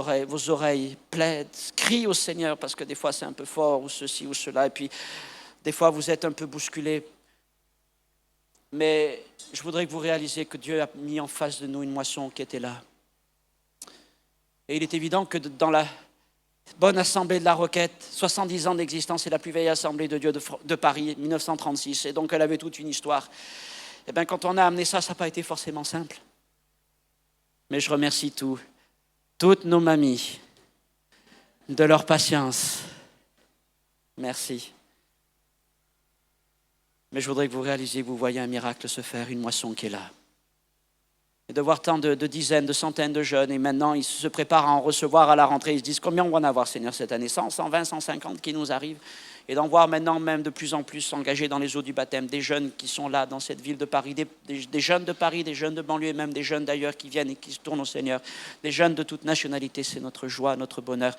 oreilles plaident, crient au Seigneur parce que des fois c'est un peu fort ou ceci ou cela, et puis des fois vous êtes un peu bousculés. Mais je voudrais que vous réalisiez que Dieu a mis en face de nous une moisson qui était là. Et il est évident que dans la bonne assemblée de la Roquette, 70 ans d'existence, c'est la plus vieille assemblée de Dieu de Paris, 1936, et donc elle avait toute une histoire. Et bien quand on a amené ça, ça n'a pas été forcément simple. Mais je remercie toutes nos mamies de leur patience. Merci. Mais je voudrais que vous réalisiez que vous voyez un miracle se faire, une moisson qui est là. Et de voir tant de dizaines, de centaines de jeunes, et maintenant ils se préparent à en recevoir à la rentrée. Ils se disent combien on va en avoir, Seigneur, cette année, 100, 120, 150 qui nous arrivent. Et d'en voir maintenant même de plus en plus s'engager dans les eaux du baptême, des jeunes qui sont là dans cette ville de Paris, des jeunes de Paris, des jeunes de banlieue, et même des jeunes d'ailleurs qui viennent et qui se tournent au Seigneur, des jeunes de toute nationalité, c'est notre joie, notre bonheur.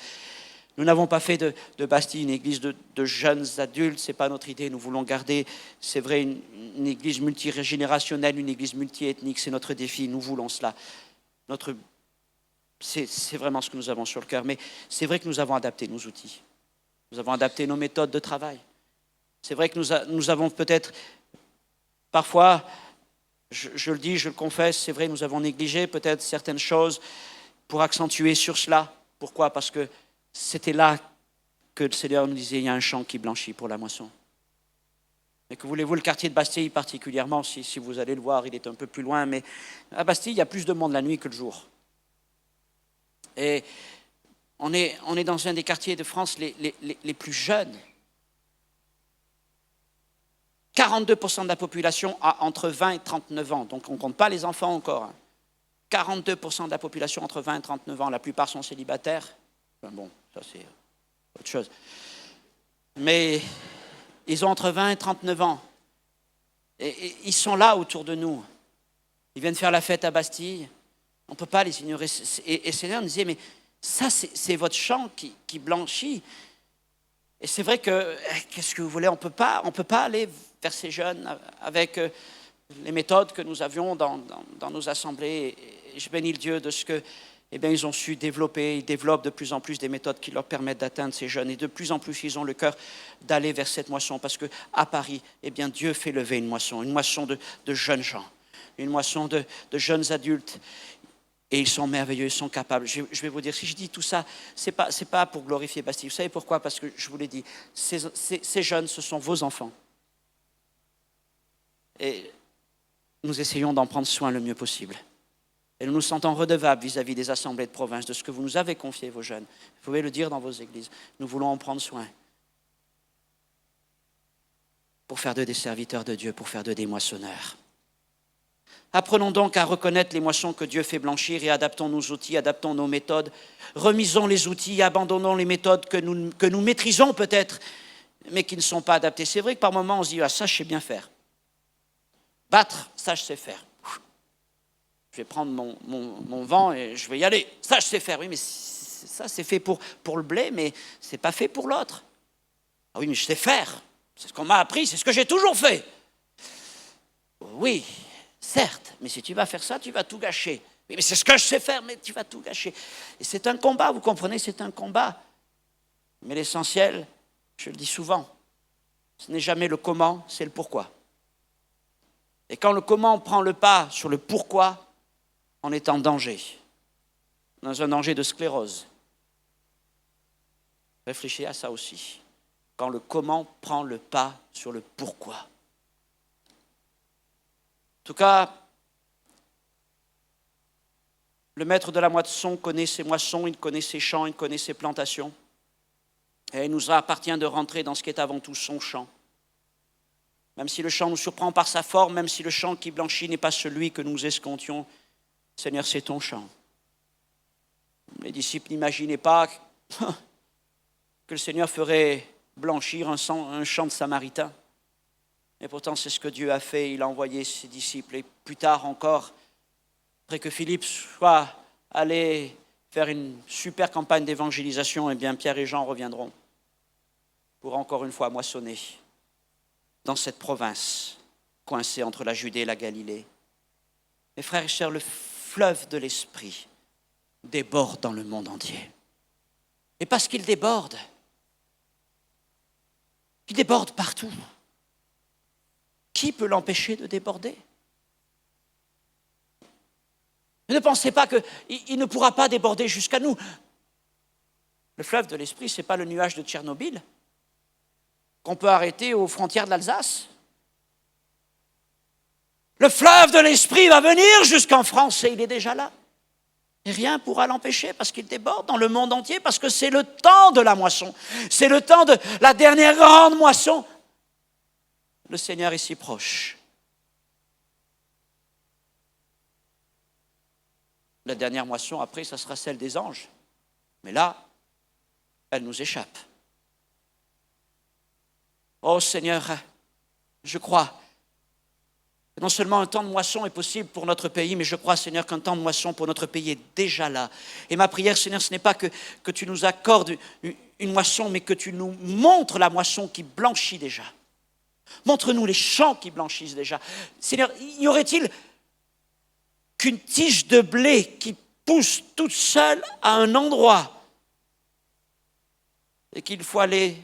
Nous n'avons pas fait de Bastille une église de jeunes adultes, ce n'est pas notre idée, nous voulons garder, c'est vrai, une église multigénérationnelle, une église multiethnique, c'est notre défi, nous voulons cela. C'est vraiment ce que nous avons sur le cœur, mais c'est vrai que nous avons adapté nos outils. Nous avons adapté nos méthodes de travail. C'est vrai que nous avons peut-être, parfois, je le dis, je le confesse, c'est vrai, nous avons négligé peut-être certaines choses pour accentuer sur cela. Pourquoi ? Parce que c'était là que le Seigneur nous disait, il y a un champ qui blanchit pour la moisson. Et que voulez-vous, le quartier de Bastille particulièrement, si vous allez le voir, il est un peu plus loin, mais à Bastille, il y a plus de monde la nuit que le jour. Et on est dans un des quartiers de France les plus jeunes. 42% de la population a entre 20 et 39 ans. Donc on ne compte pas les enfants encore. 42% de la population entre 20 et 39 ans. La plupart sont célibataires. Bon, ça c'est autre chose. Mais ils ont entre 20 et 39 ans. Et ils sont là autour de nous. Ils viennent faire la fête à Bastille. On ne peut pas les ignorer. Et le Seigneur nous disait, mais ça, c'est votre champ qui blanchit. Et c'est vrai que, qu'est-ce que vous voulez, on peut pas aller vers ces jeunes avec les méthodes que nous avions dans nos assemblées. Et je bénis le Dieu de ce que, eh bien, ils ont su développer. Ils développent de plus en plus des méthodes qui leur permettent d'atteindre ces jeunes. Et de plus en plus, ils ont le cœur d'aller vers cette moisson. Parce qu'à Paris, eh bien, Dieu fait lever une moisson de jeunes gens, une moisson de jeunes adultes. Et ils sont merveilleux, ils sont capables. Je vais vous dire, si je dis tout ça, c'est pas pour glorifier Bastille. Vous savez pourquoi ? Parce que je vous l'ai dit, ces jeunes, ce sont vos enfants. Et nous essayons d'en prendre soin le mieux possible. Et nous nous sentons redevables vis-à-vis des assemblées de province, de ce que vous nous avez confié, vos jeunes. Vous pouvez le dire dans vos églises. Nous voulons en prendre soin. Pour faire d'eux des serviteurs de Dieu, pour faire d'eux des moissonneurs. Apprenons donc à reconnaître les moissons que Dieu fait blanchir et adaptons nos outils, adaptons nos méthodes. Remisons les outils, abandonnons les méthodes que nous maîtrisons peut-être, mais qui ne sont pas adaptées. C'est vrai que par moments, on se dit, ah, ça, je sais bien faire. Battre, ça, je sais faire. Je vais prendre mon vent et je vais y aller. Ça, je sais faire. Oui, mais ça, c'est fait pour le blé, mais ce n'est pas fait pour l'autre. Ah oui, mais je sais faire. C'est ce qu'on m'a appris, c'est ce que j'ai toujours fait. Oui. Certes, mais si tu vas faire ça, tu vas tout gâcher. Mais c'est ce que je sais faire, mais tu vas tout gâcher. Et c'est un combat, vous comprenez, c'est un combat. Mais l'essentiel, je le dis souvent, ce n'est jamais le comment, c'est le pourquoi. Et quand le comment prend le pas sur le pourquoi, on est en danger. Dans un danger de sclérose. Réfléchissez à ça aussi. Quand le comment prend le pas sur le pourquoi. tout cas, le maître de la moisson connaît ses moissons, il connaît ses champs, il connaît ses plantations. Et il nous appartient de rentrer dans ce qui est avant tout son champ. Même si le champ nous surprend par sa forme, même si le champ qui blanchit n'est pas celui que nous escomptions, Seigneur, c'est ton champ. Les disciples n'imaginaient pas que le Seigneur ferait blanchir un champ de Samaritains. Et pourtant, c'est ce que Dieu a fait. Il a envoyé ses disciples. Et plus tard encore, après que Philippe soit allé faire une super campagne d'évangélisation, eh bien, Pierre et Jean reviendront pour encore une fois moissonner dans cette province coincée entre la Judée et la Galilée. Mes frères et sœurs, le fleuve de l'Esprit déborde dans le monde entier. Et parce qu'il déborde, il déborde partout. Qui peut l'empêcher de déborder? Ne pensez pas qu'il ne pourra pas déborder jusqu'à nous. Le fleuve de l'Esprit, ce n'est pas le nuage de Tchernobyl qu'on peut arrêter aux frontières de l'Alsace. Le fleuve de l'Esprit va venir jusqu'en France et il est déjà là. Et rien ne pourra l'empêcher parce qu'il déborde dans le monde entier, parce que c'est le temps de la moisson. C'est le temps de la dernière grande moisson. Le Seigneur est si proche. La dernière moisson, après, ça sera celle des anges. Mais là, elle nous échappe. Oh Seigneur, je crois que non seulement un temps de moisson est possible pour notre pays, mais je crois, Seigneur, qu'un temps de moisson pour notre pays est déjà là. Et ma prière, Seigneur, ce n'est pas que tu nous accordes une moisson, mais que tu nous montres la moisson qui blanchit déjà. Montre-nous les champs qui blanchissent déjà. Seigneur, y aurait-il qu'une tige de blé qui pousse toute seule à un endroit et qu'il faut aller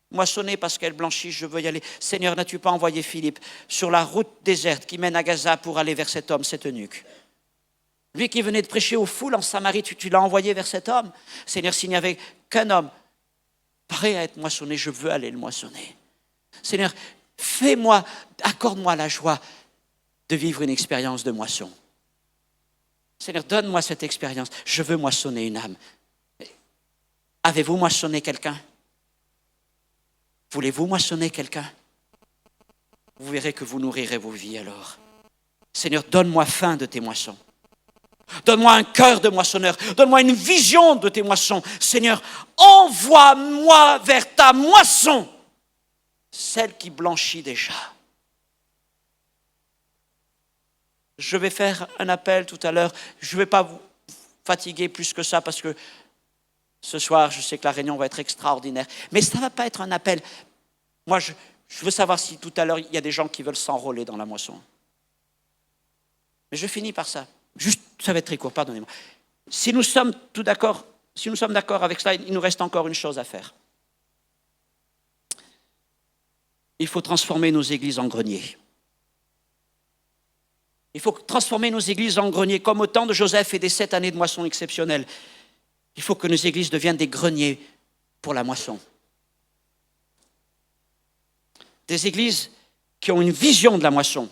moissonner parce qu'elle blanchit, je veux y aller. Seigneur, n'as-tu pas envoyé Philippe sur la route déserte qui mène à Gaza pour aller vers cet homme, cet eunuque? Lui qui venait de prêcher aux foules en Samarie, tu l'as envoyé vers cet homme. Seigneur, s'il n'y avait qu'un homme prêt à être moissonné, je veux aller le moissonner. Seigneur, accorde-moi la joie de vivre une expérience de moisson. Seigneur, donne-moi cette expérience. Je veux moissonner une âme. Avez-vous moissonné quelqu'un? Voulez-vous moissonner quelqu'un? Vous verrez que vous nourrirez vos vies alors. Seigneur, donne-moi faim de tes moissons. Donne-moi un cœur de moissonneur. Donne-moi une vision de tes moissons. Seigneur, envoie-moi vers ta moisson, celle qui blanchit déjà. Je vais faire un appel tout à l'heure. Je ne vais pas vous fatiguer plus que ça parce que ce soir, je sais que la réunion va être extraordinaire. Mais ça ne va pas être un appel. Moi, je veux savoir si tout à l'heure, il y a des gens qui veulent s'enrôler dans la moisson. Mais je finis par ça. Juste, ça va être très court, pardonnez-moi. Si nous sommes d'accord avec cela, il nous reste encore une chose à faire. Il faut transformer nos églises en greniers. Il faut transformer nos églises en greniers, comme au temps de Joseph et des 7 années de moisson exceptionnelles. Il faut que nos églises deviennent des greniers pour la moisson. Des églises qui ont une vision de la moisson.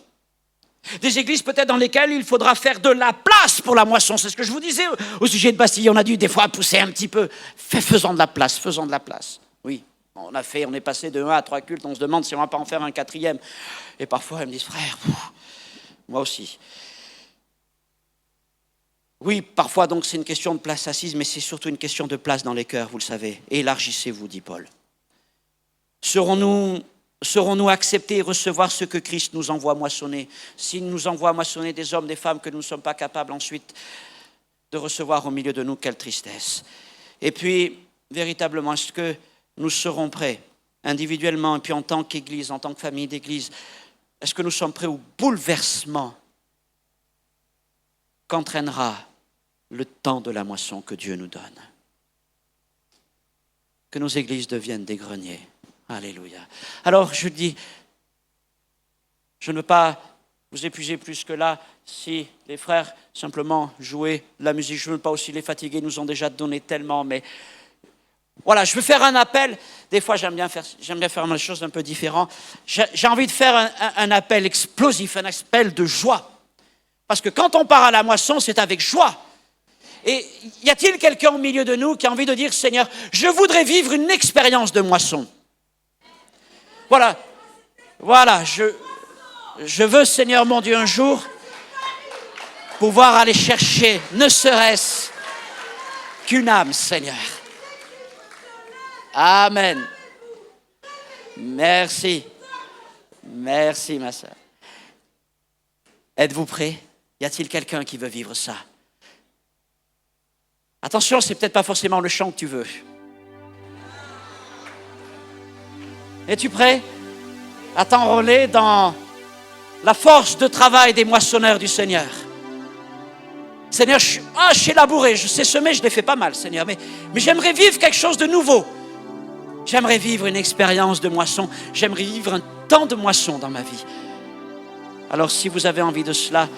Des églises peut-être dans lesquelles il faudra faire de la place pour la moisson. C'est ce que je vous disais au sujet de Bastille. On a dû des fois pousser un petit peu. Faisons de la place, faisons de la place. Oui, on est passé de 1 à 3 cultes. On se demande si on ne va pas en faire un 4e. Et parfois, elles me disent, frère, moi aussi. Oui, parfois donc c'est une question de place assise, mais c'est surtout une question de place dans les cœurs, vous le savez. Élargissez-vous, dit Paul. Saurons-nous accepter et recevoir ce que Christ nous envoie moissonner? S'il nous envoie moissonner des hommes, des femmes que nous ne sommes pas capables ensuite de recevoir au milieu de nous, quelle tristesse. Et puis, véritablement, est-ce que nous serons prêts, individuellement, et puis en tant qu'Église, en tant que famille d'Église, est-ce que nous sommes prêts au bouleversement qu'entraînera le temps de la moisson que Dieu nous donne? Que nos églises deviennent des greniers. Alléluia. Alors je dis, je ne veux pas vous épuiser plus que là. Si les frères simplement jouaient la musique, je ne veux pas aussi les fatiguer, ils nous ont déjà donné tellement, mais Voilà, je veux faire un appel. Des fois, j'aime bien faire des choses un peu différentes. J'ai envie de faire un appel explosif, un appel de joie. Parce que quand on part à la moisson, c'est avec joie. Et y a-t-il quelqu'un au milieu de nous qui a envie de dire, Seigneur, je voudrais vivre une expérience de moisson. Voilà, je veux, Seigneur mon Dieu, un jour, pouvoir aller chercher, ne serait-ce qu'une âme, Seigneur. Amen. Merci. Merci, ma sœur. Êtes-vous prêts? Y a-t-il quelqu'un qui veut vivre ça? Attention, c'est peut-être pas forcément le chant que tu veux. Es-tu prêt à t'enrôler dans la force de travail des moissonneurs du Seigneur? Seigneur, je suis labouré, je sais semer, je l'ai fait pas mal, Seigneur, mais j'aimerais vivre quelque chose de nouveau. J'aimerais vivre une expérience de moisson. J'aimerais vivre un temps de moisson dans ma vie. Alors, si vous avez envie de cela,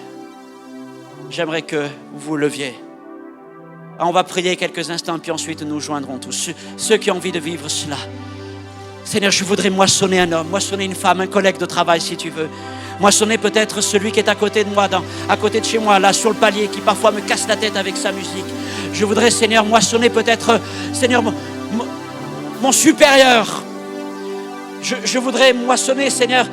j'aimerais que vous vous leviez. On va prier quelques instants, puis ensuite nous joindrons tous. Ceux qui ont envie de vivre cela. Seigneur, je voudrais moissonner un homme, moissonner une femme, un collègue de travail si tu veux. Moissonner peut-être celui qui est à côté de moi, à côté de chez moi, là sur le palier, qui parfois me casse la tête avec sa musique. Je voudrais, Seigneur, moissonner peut-être, Seigneur, mon supérieur. Je voudrais moissonner, Seigneur,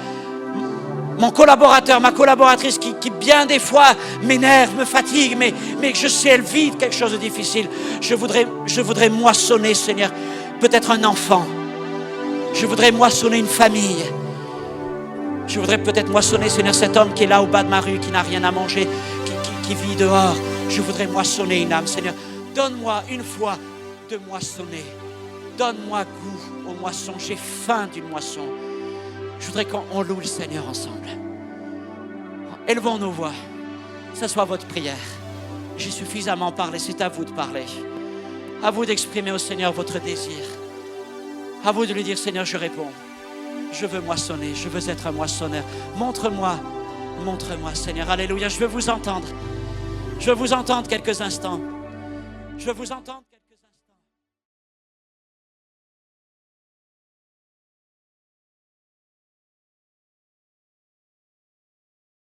mon collaborateur, ma collaboratrice qui bien des fois m'énerve, me fatigue, mais je sais, elle vit quelque chose de difficile. Je voudrais moissonner, Seigneur, peut-être un enfant. Je voudrais moissonner une famille. Je voudrais peut-être moissonner, Seigneur, cet homme qui est là au bas de ma rue, qui n'a rien à manger, qui vit dehors. Je voudrais moissonner une âme, Seigneur. Donne-moi une fois de moissonner. Donne-moi goût aux moissons. J'ai faim d'une moisson. Je voudrais qu'on loue le Seigneur ensemble. Élevons nos voix. Ça soit votre prière. J'ai suffisamment parlé. C'est à vous de parler. À vous d'exprimer au Seigneur votre désir. À vous de lui dire, Seigneur, je réponds. Je veux moissonner. Je veux être un moissonneur. Montre-moi, Seigneur. Alléluia. Je veux vous entendre. Je veux vous entendre quelques instants. Je veux vous entendre.